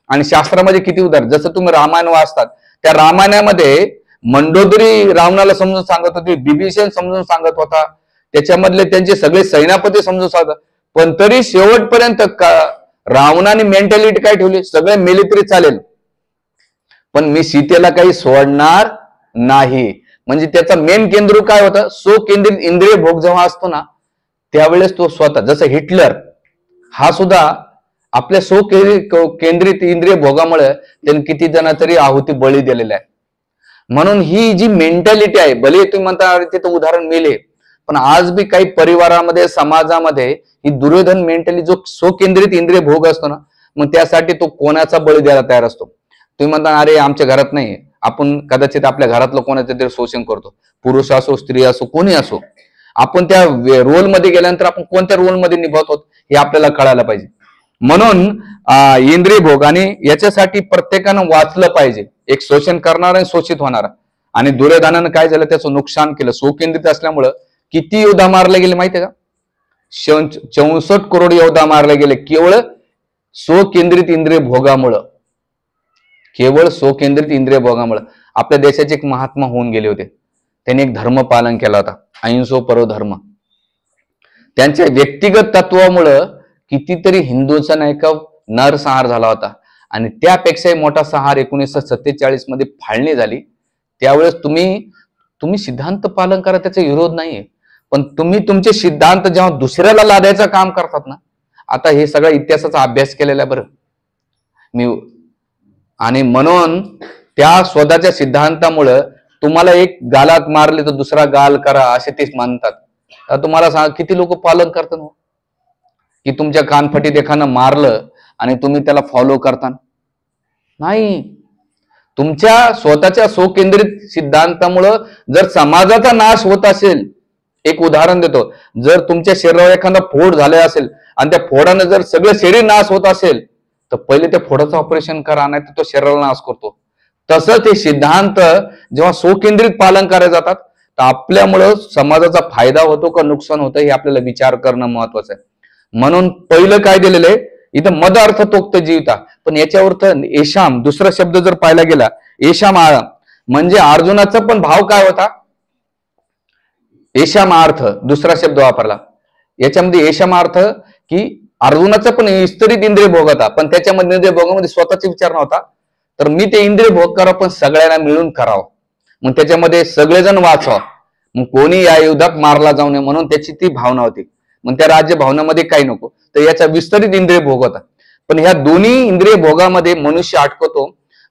आणि शास्त्रामध्ये किती उदाहरण, जसं तुम्ही रामायण वाचतात त्या रामायणामध्ये मंडोदरी रावणाला समजून सांगत होती, बिभीषण समजून सांगत होता, त्याच्यामधले त्यांचे सगळे सेनापती समजून सांगत, पण तरी शेवटपर्यंत रावणाने मेंटॅलिटी काय ठेवली, सगळे मेले तरी चालेल पण मी सीतेला काही सोडणार नाही. म्हणजे त्याचा मेन केंद्र काय होतं, सो केंद्रित इंद्रिय भोग जेव्हा असतो ना त्यावेळेस तो स्वतः, जसं हिटलर हा सुद्धा आपल्या सो केंद्रित इंद्रिय भोगामुळे त्यांनी किती जण तरी आहुती बळी दिलेल्या आहे. म्हणून ही जी मेंटॅलिटी आहे, भले तुम्ही म्हणता तिथं उदाहरण मिळेल, पण आज बी काही परिवारामध्ये समाजामध्ये ही दुर्योधन मेंटॅलिटी जो सो केंद्रित इंद्रिय भोग असतो ना, मग त्यासाठी तो कोणाचा बळी द्यायला तयार असतो. तुम्ही म्हणता अरे आमच्या घरात नाही, आपण कदाचित आपल्या घरातलं कोणाचं तरी शोषण करतो, पुरुष असो स्त्री असो कोणी असो, आपण त्या रोलमध्ये गेल्यानंतर आपण कोणत्या रोलमध्ये निभावतो हे आपल्याला कळायला पाहिजे. म्हणून इंद्रिय भोग, आणि याच्यासाठी प्रत्येकानं वाचलं पाहिजे, एक शोषण करणारा आणि शोषित होणारा. आणि दुर्योधनानं काय झालं, त्याचं नुकसान केलं. स्वकेंद्रित असल्यामुळं किती योद्धा मारले गेले माहितीये का, 64 करोड योद्धा मारले गेले केवळ स्वकेंद्रित इंद्रिय भोगामुळं, केवळ स्वकेंद्रित इंद्रिय भोगामुळं. आपल्या देशाचे एक महात्मा होऊन गेले होते, त्यांनी एक धर्म पालन केला होता, अहिंसो परो धर्म. त्यांच्या व्यक्तिगत तत्वामुळं कितीतरी हिंदूंचा नाही का नरसंहार झाला होता. आणि त्यापेक्षाही मोठा संहार 1947 मध्ये फाळणी झाली. त्यावेळेस तुम्ही सिद्धांत पालन करा, त्याचा विरोध नाहीये, पण तुम्ही तुमचे सिद्धांत जेव्हा दुसऱ्याला लादायचं काम करतात ना, आता हे सगळं इतिहासाचा अभ्यास केलेला आहे बरं मी, आणि म्हणून त्या स्वतःच्या सिद्धांतामुळं तुम्हाला एक गालात मारले तर दुसरा गाल करा असे ते मानतात. तुम्हाला सांगा किती लोक पालन करतात की तुमच्या कानफटीत एखादं मारलं आणि तुम्ही त्याला फॉलो करता? नाही. तुमच्या स्वतःच्या स्वकेंद्रित सिद्धांतामुळं जर समाजाचा नाश होत असेल, एक उदाहरण देतो, जर तुमच्या शरीरावर एखादा फोड झाला असेल आणि त्या फोडानं जर सगळं शरीर नाश होत असेल तर पहिले त्या फोडाचं ऑपरेशन करा, नाही तर तो शरीराला नाश करतो. तसंच हे सिद्धांत जेव्हा स्वकेंद्रित पालन करायला जातात तर आपल्यामुळं समाजाचा फायदा होतो का नुकसान होतं हे आपल्याला विचार करणं महत्वाचं आहे. म्हणून पहिलं काय दिलेलं आहे इथं, मद अर्थ तोक्त जीविता, पण याच्यावर येशाम दुसरा शब्द जर पाहायला गेला, येशाम म्हणजे अर्जुनाचा पण भाव काय होता, येशामार्थ दुसरा शब्द वापरला. याच्यामध्ये येशामार्थ की अर्जुनाचा पण विस्तरित इंद्रिय भोग होता, पण त्याच्यामध्ये इंद्रिय भोगामध्ये स्वतःचा विचार नव्हता, तर मी ते इंद्रिय भोग करावं पण सगळ्यांना मिळून करावं, मग त्याच्यामध्ये सगळेजण वाचावं, मग कोणी या युद्धात मारला जाऊ नये म्हणून त्याची ती भावना होती. मग त्या राज्य भावनामध्ये काही नको, तर याचा विस्तरित इंद्रिय भोग होता. पण ह्या दोन्ही इंद्रिय भोगामध्ये मनुष्य अटकतो.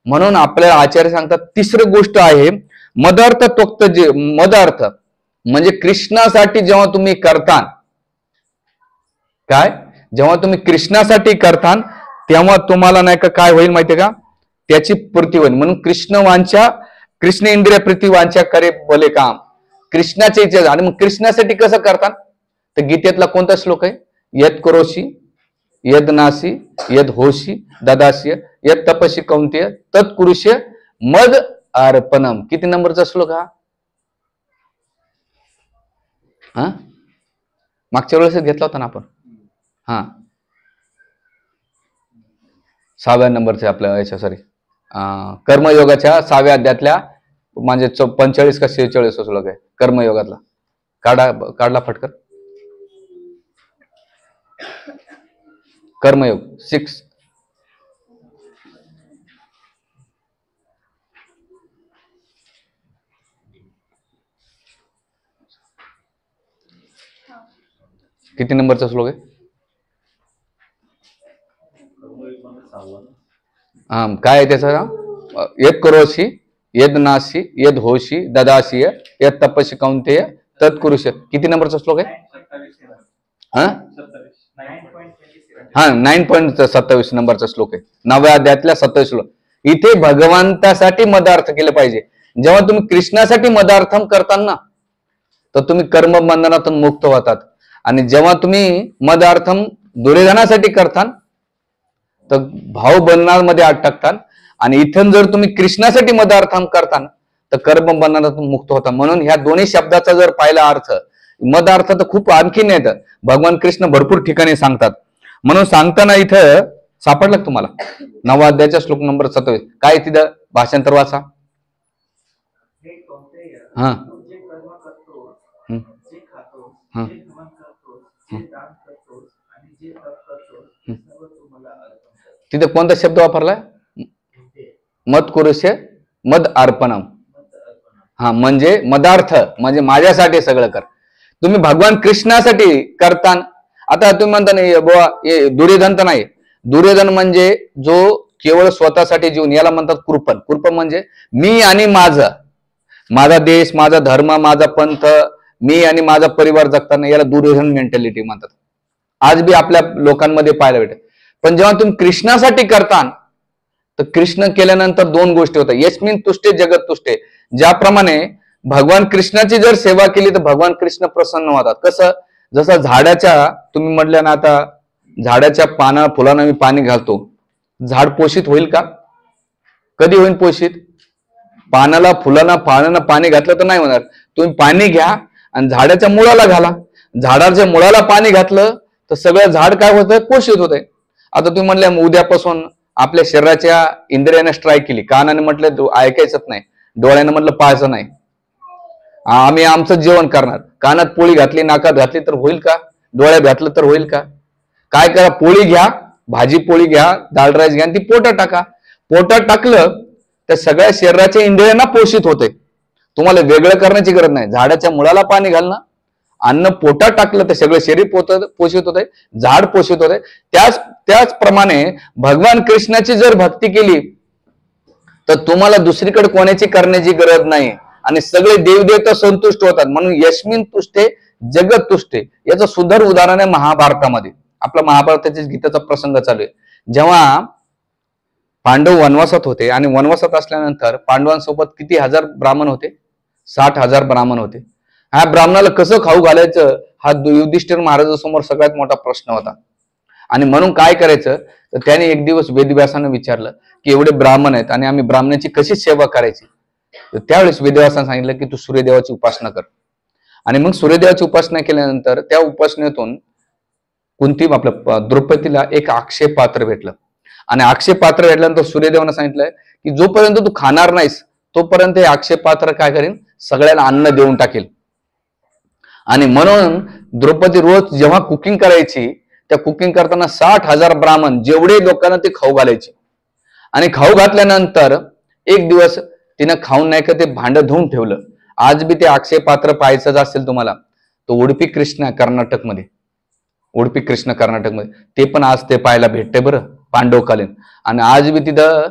म्हणून आपल्या आचार्य सांगतात तिसरी गोष्ट आहे मदार्थ तोक्त. मदार्थ म्हणजे कृष्णासाठी जेव्हा तुम्ही करता, काय जेव्हा तुम्ही कृष्णासाठी करता तेव्हा तुम्हाला नाही का काय होईल माहितीये का, त्याची पूर्ती होईल. म्हणून कृष्ण इंद्रिय प्रीती वांछा करे भले काम, कृष्णाचे इच्छा. आणि मग कृष्णासाठी कसं करतात, तर गीतेतला कोणता श्लोक आहे, यद करोशी यद नासी यद होशी ददास्य यद तपशी कौंतेय तत्कुरुष्य मद अर्पणम. किती नंबरचा श्लोक हा मागच्या वेळेस घेतला होता ना आपण, हा 6व्या नंबरचे आपल्या याच्या सॉरी कर्मयोगाच्या 6व्या अध्यायातल्या म्हणजे 45 का 46 श्लोक आहे कर्मयोगातला. काढला फटकर. कर्मयोग 6. किती नंबरचा श्लोक आहे, हा काय आहे त्याचा, यद करोशी यद नासी यद होशी ददासी यद तपसी कौंतेय तत्कुरुष्य. किती नंबरचा श्लोक आहे, हा 9.27 नंबरचा श्लोक आहे, 9व्या अध्यायातल्या 27 श्लोक. इथे भगवंतासाठी मदार्थ केलं पाहिजे. जेव्हा तुम्ही कृष्णासाठी मदार्थम करताना तर तुम्ही कर्मबंधनातून मुक्त होतात, आणि जेव्हा तुम्ही मदार्थम दुर्योधनासाठी करता तर भावबंधनामध्ये अटकतात. आणि इथून जर तुम्ही कृष्णासाठी मदार्थम करता तर कर्मबंधनातून मुक्त होता. म्हणून ह्या दोन्ही शब्दाचा जर पाहिला अर्थ, मदार्थ तर खूप आणखीन येतं, भगवान कृष्ण भरपूर ठिकाणी सांगतात. म्हणून सांगताना इथं सापडलं तुम्हाला 9व्या अध्यायाच्या श्लोक नंबर 27 काय तिथं भाषांतर वाचा. हा जे कर्म करतो, हम्म, जे खातो, हा जे हवन करतो, जे दान करतो आणि जे तप करतो, ते सर्व तुम्हाला अर्पण करतो. तिथे कोणता शब्द वापरलाय? मत कुरुष्य मद अर्पणम. हा, म्हणजे मदार्थ, म्हणजे माझ्यासाठी सगळं कर. तुम्ही भगवान कृष्णासाठी करता. आता तुम्ही म्हणता नाही बुवा हे दुर्योधन तर नाही. दुर्योधन म्हणजे जो केवळ स्वतःसाठी जीवन, याला म्हणतात कृपण. कृपण म्हणजे मी आणि माझा देश, माझा धर्म, माझा पंथ, मी आणि माझा परिवार जगताना, याला दुर्योधन मेंटॅलिटी म्हणतात. आज बी आपल्या लोकांमध्ये पाहायला भेटत. पण जेव्हा तुम्ही कृष्णासाठी करता, तर कृष्ण केल्यानंतर दोन गोष्टी होतात. यस्मिन तुष्टे जगत तुष्टे. ज्याप्रमाणे भगवान कृष्णाची जर सेवा केली तर भगवान कृष्ण प्रसन्न होतात. कसं? जसं झाडाच्या, तुम्ही म्हटलं ना, आता झाडाच्या पाना फुलांना मी पाणी घालतो, झाड पोषित होईल का? कधी होईल पोषित? पानाला, फुलांना, पानांना पाणी घातलं तर नाही होणार. तुम्ही पाणी घ्या आणि झाडाच्या मुळाला घाला. झाडाच्या मुळाला पाणी घातलं तर सगळं झाड काय होतंय? पोषित होतंय. आता तुम्ही म्हणले उद्यापासून आपल्या शरीराच्या इंद्रियाने स्ट्राईक केली, कानाने म्हटलं तू ऐकायचंच नाही, डोळ्याने म्हटलं पाहायचं नाही, आम्ही आमचं जेवण करणार, कानात पोळी घातली, नाकात घातली तर होईल का? डोळ्यात घातलं तर होईल का? काय करा, पोळी घ्या, भाजी पोळी घ्या, दाल राईस घ्या, ती पोटात टाका. पोटात टाकलं तर सगळ्या शरीराच्या इंद्रियांना पोषित होते. तुम्हाला वेगळं करण्याची गरज नाही. झाडाच्या मुळाला पाणी घालणं, अन्न पोटात टाकलं तर सगळं शरीर पोषित होते, झाड पोषित होते. त्याचप्रमाणे भगवान कृष्णाची जर भक्ती केली तर तुम्हाला दुसरीकडे कोणाची करण्याची गरज नाही आणि सगळे देवदेवता संतुष्ट होतात. म्हणून यस्मिन तुष्टे जगत तुष्टे, याचं सुंदर उदाहरण आहे महाभारतामध्ये. आपला महाभारताच्या गीतेचा प्रसंग चालू आहे. जेव्हा पांडव वनवासात होते आणि वनवासात असल्यानंतर पांडवांसोबत किती हजार ब्राह्मण होते? 60,000 ब्राह्मण होते. ह्या ब्राह्मणाला कसं खाऊ घालायचं हा युधिष्ठिर महाराजांसमोर सगळ्यात मोठा प्रश्न होता. आणि म्हणून काय करायचं, तर त्याने एक दिवस वेदव्यासानं विचारलं की एवढे ब्राह्मण आहेत आणि आम्ही ब्राह्मणाची कशी सेवा करायची? तर त्यावेळेस वेदव्यासानं सांगितलं की तू सूर्यदेवाची उपासना कर. आणि मग सूर्यदेवाची उपासना केल्यानंतर त्या उपासनेतून कुंती, आपल्या द्रौपदीला एक आक्षेप पात्र भेटलं. आणि आक्षेप पात्र भेटल्यानंतर सूर्यदेवानं सांगितलंय की जोपर्यंत तू खाणार नाहीस तोपर्यंत हे आक्षेप पात्र काय करेन, सगळ्यांना अन्न देऊन टाकेल. आणि म्हणून द्रौपदी रोज जेव्हा कुकिंग करायची, त्या कुकिंग करताना 60,000 ब्राह्मण जेवढे लोकांना ते खाऊ घालायचे. आणि खाऊ घातल्यानंतर एक दिवस तिनं खाऊन नाही का ते भांड धुवून ठेवलं. आज बी ते आक्षेप पात्र पाहायचं असेल तुम्हाला, तो उडपी कृष्ण कर्नाटकमध्ये, उडपी कृष्ण कर्नाटकमध्ये ते पण आज ते पाहायला भेटते बरं, पांडवकालीन. आणि आज बी तिथं,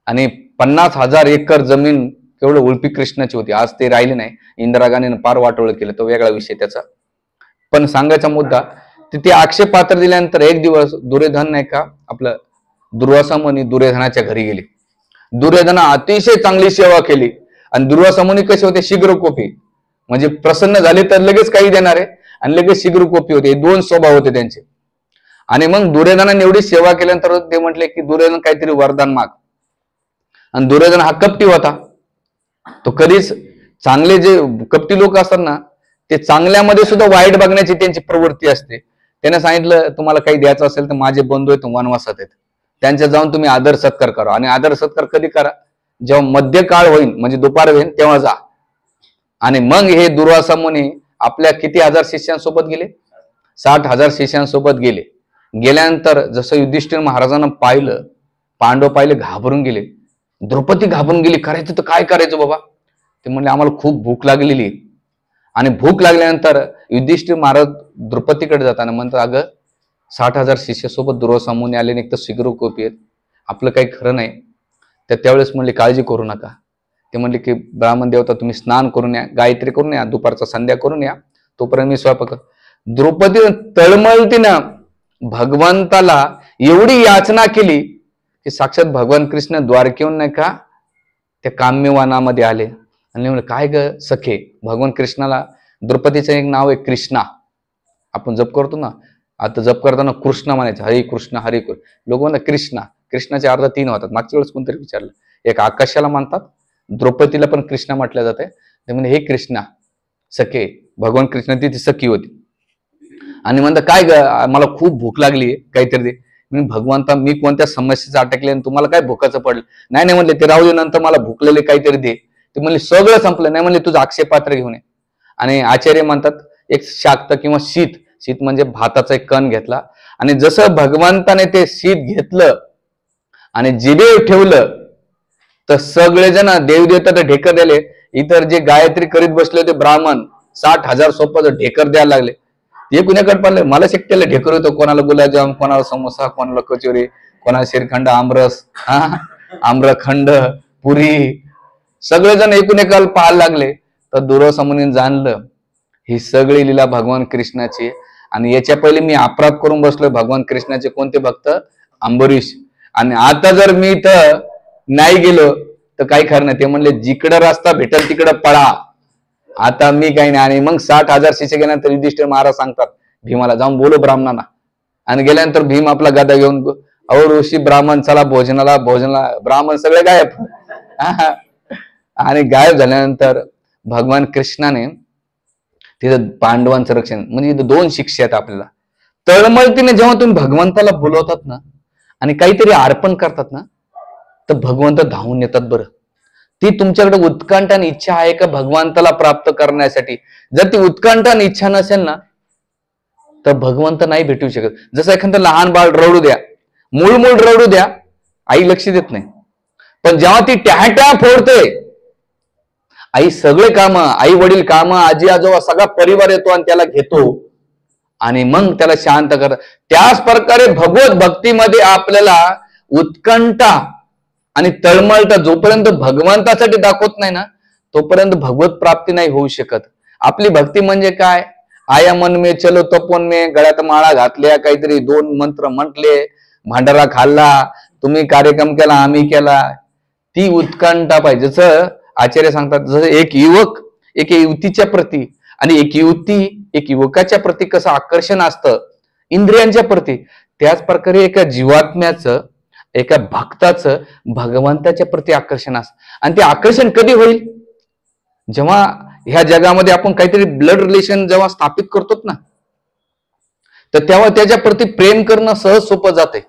आणि 50,000 एकर जमीन केवढं उडपी कृष्णाची होती. आज ते राहिले नाही, इंदिरा गांधीनं पार वाटोळं केलं, तो वेगळा विषय त्याचा. पण सांगायचा मुद्दा, तिथे आक्षेप पात्र दिल्यानंतर एक दिवस दुर्योधन नाही का, आपलं दुर्वासा मुनी दुर्योधनाच्या घरी गेली. दुर्योधना अतिशय चांगली सेवा केली. आणि दुर्वासा मुनी कसे होते? शीघ्रकोपी, म्हणजे प्रसन्न झाले तर लगेच काही देणारे आणि लगेच शीघ्रकोपी होते. दोन स्वभाव होते त्यांचे. आणि मग दुर्योधनाने एवढी सेवा केल्यानंतर ते म्हटले की दुर्योधन काहीतरी वरदान माग. आणि दुर्योधन हा कपटी होता. तो कधीच, चांगले जे कपटी लोक असतात ना, ते चांगल्यामध्ये सुद्धा वाईट बघण्याची त्यांची प्रवृत्ती असते. त्याने सांगितलं तुम्हाला काही द्यायचं असेल तर माझे बंधू आहेत, वनवासात आहेत, त्यांच्या जाऊन तुम्ही आदर सत्कार करा. आणि आदर सत्कार कधी करा? जेव्हा मध्यकाळ होईल, म्हणजे दुपार होईल तेव्हा जा. आणि मग हे दुर्वासा मुनी आपल्या किती हजार शिष्यांसोबत गेले? 60,000 शिष्यांसोबत गेले. गेल्यानंतर जसं युधिष्ठिर महाराजांना पाहिलं, पांडव पाहिले, घाबरून गेले. द्रौपदी घाबरून गेली, करायचं तर काय करायचं बाबा? ते म्हणले आम्हाला खूप भूक लागलेली. आणि भूक लागल्यानंतर युधिष्ठिर महाराज द्रौपदीकडे जाताना म्हणतात, अगं 60,000 शिष्यासोबत दुर्वासा मुनी आले, एक तर शीघ्रकोपी आहेत, आपलं काही खरं नाही. तर त्यावेळेस म्हणले काळजी करू नका. ते म्हणले की ब्राह्मण देवता तुम्ही स्नान करून या, गायत्री करून या, दुपारचा संध्या करून या, तोपर्यंत मी स्वयंपाक. द्रौपदी तळमळतीनं भगवंताला एवढी याचना केली की साक्षात भगवान कृष्ण द्वारकेहून नाही का त्या काम्यवानामध्ये आले. आणि म्हणले काय ग सखे, भगवान कृष्णाला, द्रौपदीचं एक नाव आहे कृष्णा. आपण जप करतो ना, आता जप करताना कृष्ण म्हणायचं, हरे कृष्ण हरे कृष्ण. लोक म्हणतात कृष्णा, कृष्णाचे अर्थ 3 होतात. मागच्या वेळेस कोणतरी विचारलं, एक आकाशाला म्हणतात, द्रौपदीला पण कृष्णा म्हटलं जाते. ते म्हणजे हे कृष्णा सखे, भगवान कृष्ण ती सखी होती. आणि म्हणतात काय ग, मला खूप भूक लागली, काहीतरी दे. मी भगवंता, मी कोणत्या समस्येचं अटकले आणि तुम्हाला काय भुकाचं पडलं? नाही नाही म्हणले, ते राहू दे, नंतर मला भुकलेले काहीतरी दे. ते म्हणले सगळं संपलं. नाही म्हणले तुझं आक्षेपात्र घेऊन ये. आणि आचार्य म्हणतात एक शाक्त किंवा शीत, शीत म्हणजे भाताचा एक कण घेतला आणि जसं भगवंताने ते शीत घेतलं आणि जिभेवर ठेवलं तर सगळेजण देवदेवता तर ढेकर दिले. इतर जे गायत्री करीत बसले होते ब्राह्मण 60,000 सोपं ढेकर द्यायला लागले. हे कुणाकडे पाहिलं, मला एकट्याला ढेकर होतं, कोणाला गुलाबजाम, कोणाला समोसा, कोणाला कचोरी, कोणाला श्रीखंड, आमरस, आम्रखंड, पुरी, सगळेजण एकूण एकाला पाहायला लागले. तर दुर्वासा मुनीने जाणलं ही सगळी लीला भगवान कृष्णाची. आणि याच्या पहिले मी अपराध करून बसलोय. भगवान कृष्णाचे कोणते भक्त? अंबरीश. आणि आता जर मी इथं नाही गेलो तर काही खरं नाही. ते म्हणले जिकडं रस्ता भेटेल तिकडं पळा, आता मी काही नाही. आणि मग 60,000 शिष्य गेल्यानंतर युधिष्ठिर महाराज सांगतात भीमाला जाऊन बोलो ब्राह्मणांना. आणि गेल्यानंतर भीम आपला गदा घेऊन अहो ऋषी ब्राह्मण चला भोजनाला, ब्राह्मण सगळे गायब. आणि गायब झाल्यानंतर भगवान कृष्णाने तिथं पांडवांचं रक्षण, म्हणजे इथं 2 शिक्षा आहेत आपल्याला. तळमळतीने जेव्हा तुम्ही भगवंताला बोलवतात ना आणि काहीतरी अर्पण करतात ना तर भगवंत धावून येतात. बरं, ती तुमच्याकडे उत्कंठ आणि इच्छा आहे का भगवंताला प्राप्त करण्यासाठी? जर ती उत्कंठ आणि इच्छा नसेल ना तर भगवंत नाही भेटू शकत. जसं एखादं लहान बाळ रडू द्या, मूळ रडू द्या, आई लक्ष देत नाही. पण जेव्हा ती टॅटॅ फोडते, आई सगळे काम, आई वडील काम, आजी आजोबा सगळा परिवार येतो आणि त्याला घेतो आणि मग त्याला शांत करतात. त्याच प्रकारे भगवत भक्तीमध्ये आपल्याला उत्कंठा आणि तळमळता जोपर्यंत भगवंतासाठी दाखवत नाही ना तोपर्यंत भगवत प्राप्ती नाही होऊ शकत. आपली भक्ती म्हणजे काय? आया मन में चलो तपोन में, गळ्यात माळा घातल्या, काहीतरी 2 मंत्र म्हटले, भांडारा खाल्ला, तुम्ही कार्यक्रम केला, आम्ही केला, ती उत्कंठा पाहिजे. जसं आचार्य सांगतात, जसं एक युवक एक युवतीच्या प्रती आणि एक युवती एक युवकाच्या प्रती कसं आकर्षण असतं इंद्रियांच्या प्रती, त्याच प्रकारे एका जीवात्म्याचं, एका भक्ताचं भगवंताच्या प्रती आकर्षण असतं. आणि ते आकर्षण कधी होईल? जेव्हा ह्या जगामध्ये आपण काहीतरी ब्लड रिलेशन जेव्हा स्थापित करतो ना तर तेव्हा त्याच्या प्रती प्रेम करणं सहज सोपं जाते.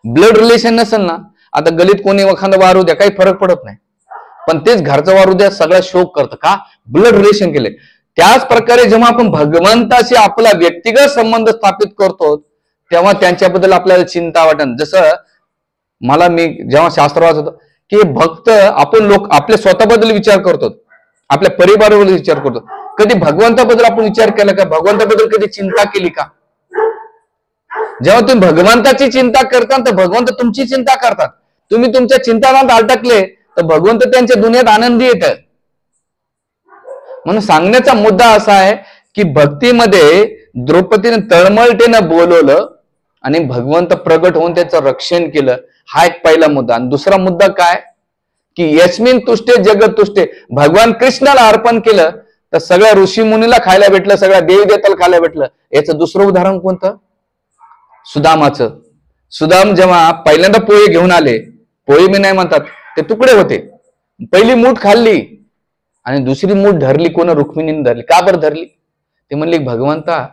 ब्लड रिलेशन नसेल ना, आता गलीत कोणी एखादा वारू द्या, काही फरक पडत नाही. पण तेच घरचा वारू द्या, सगळा शोक करतं का? ब्लड रिलेशन केले. त्याच प्रकारे जेव्हा आपण भगवंताशी आपला व्यक्तिगत संबंध स्थापित करतो तेव्हा त्यांच्याबद्दल आपल्याला चिंता वाटन. जसं मी जेव्हा शास्त्र वाचत होतो की भक्त, आपण लोक आपल्या स्वतःबद्दल विचार करतो, आपल्या परिवाराबद्दल विचार करतो, कधी भगवंताबद्दल आपण विचार केला का? भगवंताबद्दल कधी चिंता केली का? जेव्हा तुम्ही भगवंताची चिंता करता तर भगवंत तुमची चिंता करतात. तुम्ही तुमच्या चिंतानात अडकले तर भगवंत त्यांच्या दुनियेत आनंदी येतात. म्हणून सांगण्याचा मुद्दा असा आहे की भक्तीमध्ये द्रौपदीने तळमळतेनं बोलवलं आणि भगवंत प्रगट होऊन त्याचं रक्षण केलं, हा एक पहिला मुद्दा. आणि दुसरा मुद्दा काय की यस्मिन तुष्टे जगत तुष्टे, भगवान कृष्णाला अर्पण केलं तर सगळ्या ऋषी मुनीला खायला भेटलं, सगळ्या देवी देवताला खायला भेटलं. याचं दुसरं उदाहरण कोणतं? सुदामाचं. सुदाम जेव्हा पहिल्यांदा पोहे घेऊन आले, पोहे मी नाही म्हणतात, ते तुकडे होते, पहिली मूठ खाल्ली आणि दुसरी मूठ धरली, कोण? रुक्मिणीने धरली. का बरं धरली? ते म्हणले भगवंता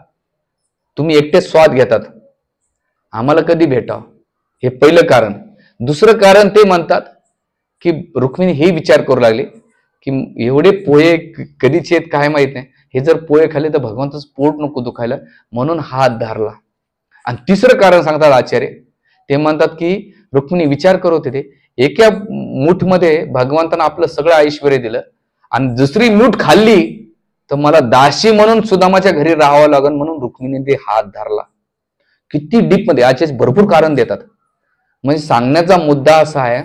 तुम्ही एकटेच स्वाद घेतात, आम्हाला कधी भेटाव, हे पहिलं कारण. दुसरं कारण ते म्हणतात की रुक्मिणी हे विचार करू लागले की एवढे पोहे कधीचे आहेत काय माहित नाही, हे जर पोहे खाल्ले तर भगवंताचं पोट नको दुखायला, म्हणून हात धरला. आणि तिसरं कारण सांगतात आचार्य, ते म्हणतात की रुक्मिणी विचार करत होते, एका मूठमध्ये भगवंतानं आपलं सगळं ऐश्वर्य दिलं आणि दुसरी मूठ खाल्ली तर मला दासी म्हणून सुदामाच्या घरी राहावं लागेल, म्हणून रुक्मिणीने ते हात धरला. किती डीप मध्ये आचार्य भरपूर कारण देतात. म्हणजे सांगण्याचा मुद्दा असा आहे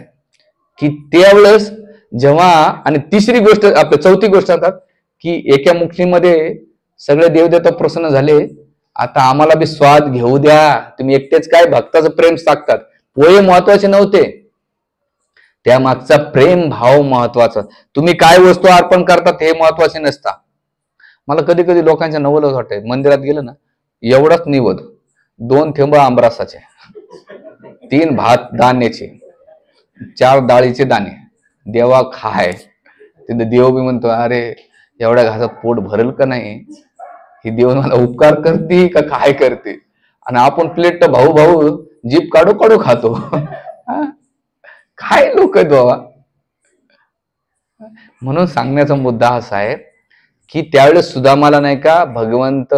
की त्यावेळेस जेव्हा, आणि तिसरी गोष्ट आपल्या चौथी गोष्ट सांगतात की एका मुठीमध्ये सगळे देवदेवता प्रसन्न झाले, आता आम्हाला बी स्वाद घेऊ द्या. तुम्ही एकटेच काय भक्ताचं प्रेम सांगतात, पोहे महत्वाचे नव्हते, त्या मागचा प्रेम भाव महत्वाचा. तुम्ही काय वस्तू अर्पण करतात हे महत्वाचे नसता. मला कधी कधी लोकांच्या नवलच वाटतंय, मंदिरात गेलं ना एवढाच निवद, 2 थेंब आंबरासाचे, 3 भात दाण्याचे, 4 डाळीचे दाणे, देवा खाय. तिथे देव बी म्हणतो अरे एवढ्या घासात पोट भरेल का नाही, ही देव मला उपकार करते का काय करते. आणि आपण प्लेट भाऊ भाऊ जीप काढू काढू खातो. काय लोक आहेत बाबा. म्हणून सांगण्याचा मुद्दा असा आहे की त्यावेळेस सुदामाला नाही का भगवंत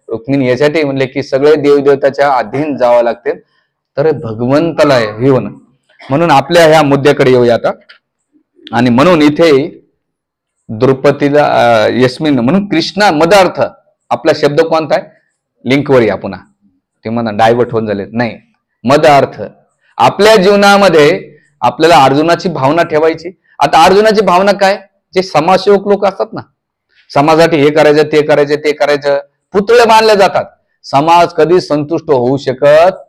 रुक्मिणी यासाठी म्हणले की सगळे देवदेवताच्या अधीन जावं लागते तर भगवंताला हे होणं. म्हणून आपल्या ह्या मुद्द्याकडे येऊया आता. आणि म्हणून इथे द्रौपदीला यस्मिन म्हणून कृष्णा मदार्थ आपला शब्द कोणता आहे, लिंकवर या पुन्हा, ते म्हणा डायव्हर्ट होऊन झाले नाही. मदार्थ आपल्या जीवनामध्ये आपल्याला अर्जुनाची भावना ठेवायची. आता अर्जुनाची भावना काय, जे समाजसेवक लोक असतात ना, समाजासाठी हे करायचं ते करायचं ते करायचं, पुतळे मानले जातात. समाज कधी संतुष्ट होऊ शकत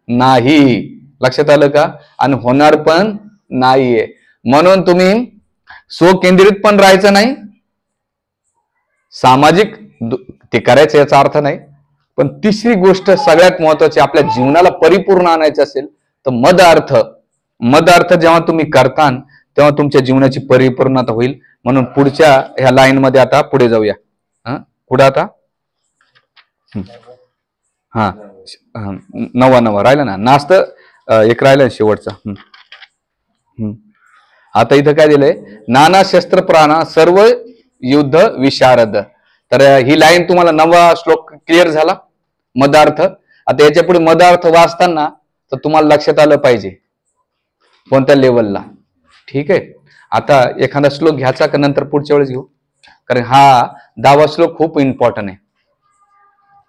नाही, लक्षात आलं का, आणि होणार पण नाहीये. म्हणून तुम्ही स्वकेंद्रित पण राहायचं नाही, सामाजिक ते करायचं याचा अर्थ नाही. पण तिसरी गोष्ट सगळ्यात महत्वाची, आपल्या जीवनाला परिपूर्ण आणायचं असेल तर मदार्थ जेव्हा तुम्ही करता तेव्हा तुमच्या जीवनाची परिपूर्णता होईल. म्हणून पुढच्या ह्या लाईन मध्ये आता पुढे जाऊया. पुढे आता हा 9 राहिला ना, नास्त एक राहिला शेवटचा. आता इथं काय दिलंय, नाना शस्त्र प्राणा सर्व युद्ध विशारद. तर ही लाईन तुम्हाला 9वा श्लोक क्लिअर झाला, मदार्थ. आता याच्या पुढे मदार्थ वाचताना तर तुम्हाला लक्षात आलं पाहिजे कोणत्या लेवलला. ठीक आहे, आता एखादा श्लोक घ्यायचा का नंतर पुढच्या वेळेस घेऊ, कारण हा 10वा श्लोक खूप इम्पॉर्टंट आहे.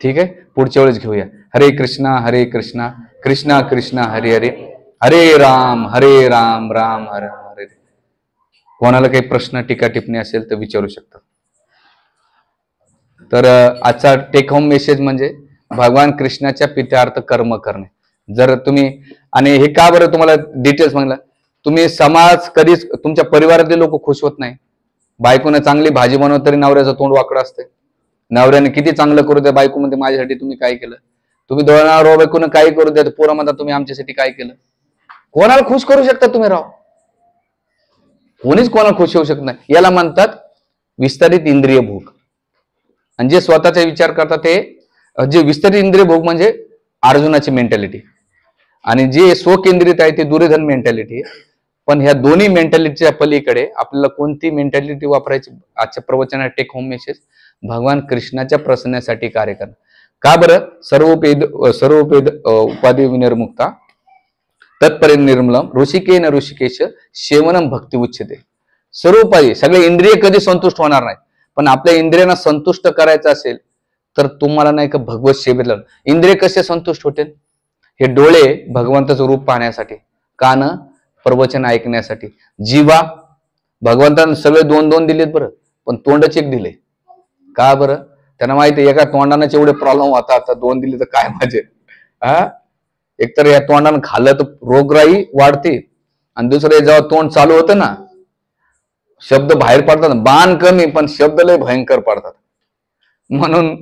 ठीक आहे, पुढच्या वेळेस घेऊया. हरे कृष्णा कृष्णा कृष्णा हरे हरे, हरे राम राम हरे हरे. कोणाला काही प्रश्न टीका टिप्पणी असेल तर विचारू शकतात. तर आजचा टेक होम मेसेज म्हणजे भगवान कृष्णाच्या प्रित्यार्थ कर्म करणे. जर तुम्ही, आणि हे का बरं तुम्हाला डिटेल्स म्हणलं, तुम्ही समाज कधीच तुमच्या परिवारातले लोक खुश होत नाही. बायकोने चांगली भाजी बनवत तरी नवऱ्याचं तोंड वाकडं असते. नवऱ्याने किती चांगलं करू द्या, बायको म्हणते माझ्यासाठी तुम्ही काय केलं. तुम्ही दोन बायकोनं काही करू द्या, पोरं म्हणतात तुम्ही आमच्यासाठी काय केलं. कोणाला खुश करू शकता तुम्ही राव, कोणीच कोणाला खुश होऊ शकत नाही. याला म्हणतात विस्तारित इंद्रिय भोग. आणि जे स्वतःचा विचार करतात ते जे विस्तारित इंद्रिय भोग म्हणजे अर्जुनाची मेंटॅलिटी, आणि जे स्वकेंद्रित आहे ते दुर्योधन मेंटॅलिटी. पण ह्या दोन्ही मेंटॅलिटीच्या पलीकडे आपल्याला कोणती मेंटॅलिटी वापरायची, आजच्या प्रवचनात टेक होम मेसेज, भगवान कृष्णाच्या प्रसन्नासाठी कार्य करणं. का बरं, सर्वोपेद उपाधी विनिर्मुक्ता तत्पर्यंत निर्मलम ऋषिकेन ऋषिकेश सेवनम भक्ती उच्चते. सर्व उपाधी, सगळे इंद्रिय कधी संतुष्ट होणार नाही, पण आपल्या इंद्रियांना संतुष्ट करायचं असेल तर तुम्हाला नाही का भगवत सेवेत लागलं. इंद्रिय कसे संतुष्ट होतील, हे डोळे भगवंताचं रूप पाहण्यासाठी, कान प्रवचन ऐकण्यासाठी, जीवा भगवंतानं सगळे 2-2 दिलेत बरं, पण तोंडच एक दिले. का बरं, त्यांना माहिती आहे एका तोंडानेच एवढे प्रॉब्लेम होता, आता 2 दिले तर काय माझे. एकतर या तोंडानं खाल्लं तर रोगराई वाढते, आणि दुसरं जेव्हा तोंड चालू होतं ना, शब्द बाहेर पडतात, बाण कमी पण शब्द लय भयंकर पडतात. म्हणून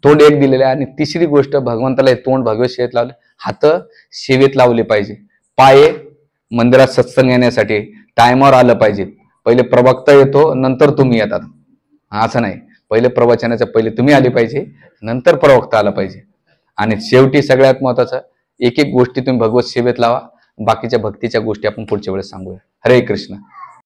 तोंड एक दिलेलं आहे. आणि तिसरी गोष्ट, भगवंताला हे तोंड भगवत सेवेत लावले, हात सेवेत लावले पाहिजे, पाय मंदिरात सत्संग येण्यासाठी टायमावर आलं पाहिजे. पहिले प्रवक्ता येतो नंतर तुम्ही येतात, असं नाही. पहिले प्रवचनाच्या पहिले तुम्ही आले पाहिजे, नंतर प्रवक्ता आला पाहिजे. आणि शेवटी सगळ्यात महत्वाचं, एक एक गोष्टी तुम्ही भगवत सेवेत लावा. बाकीच्या भक्तीच्या गोष्टी आपण पुढच्या वेळेस सांगूया. हरे कृष्ण.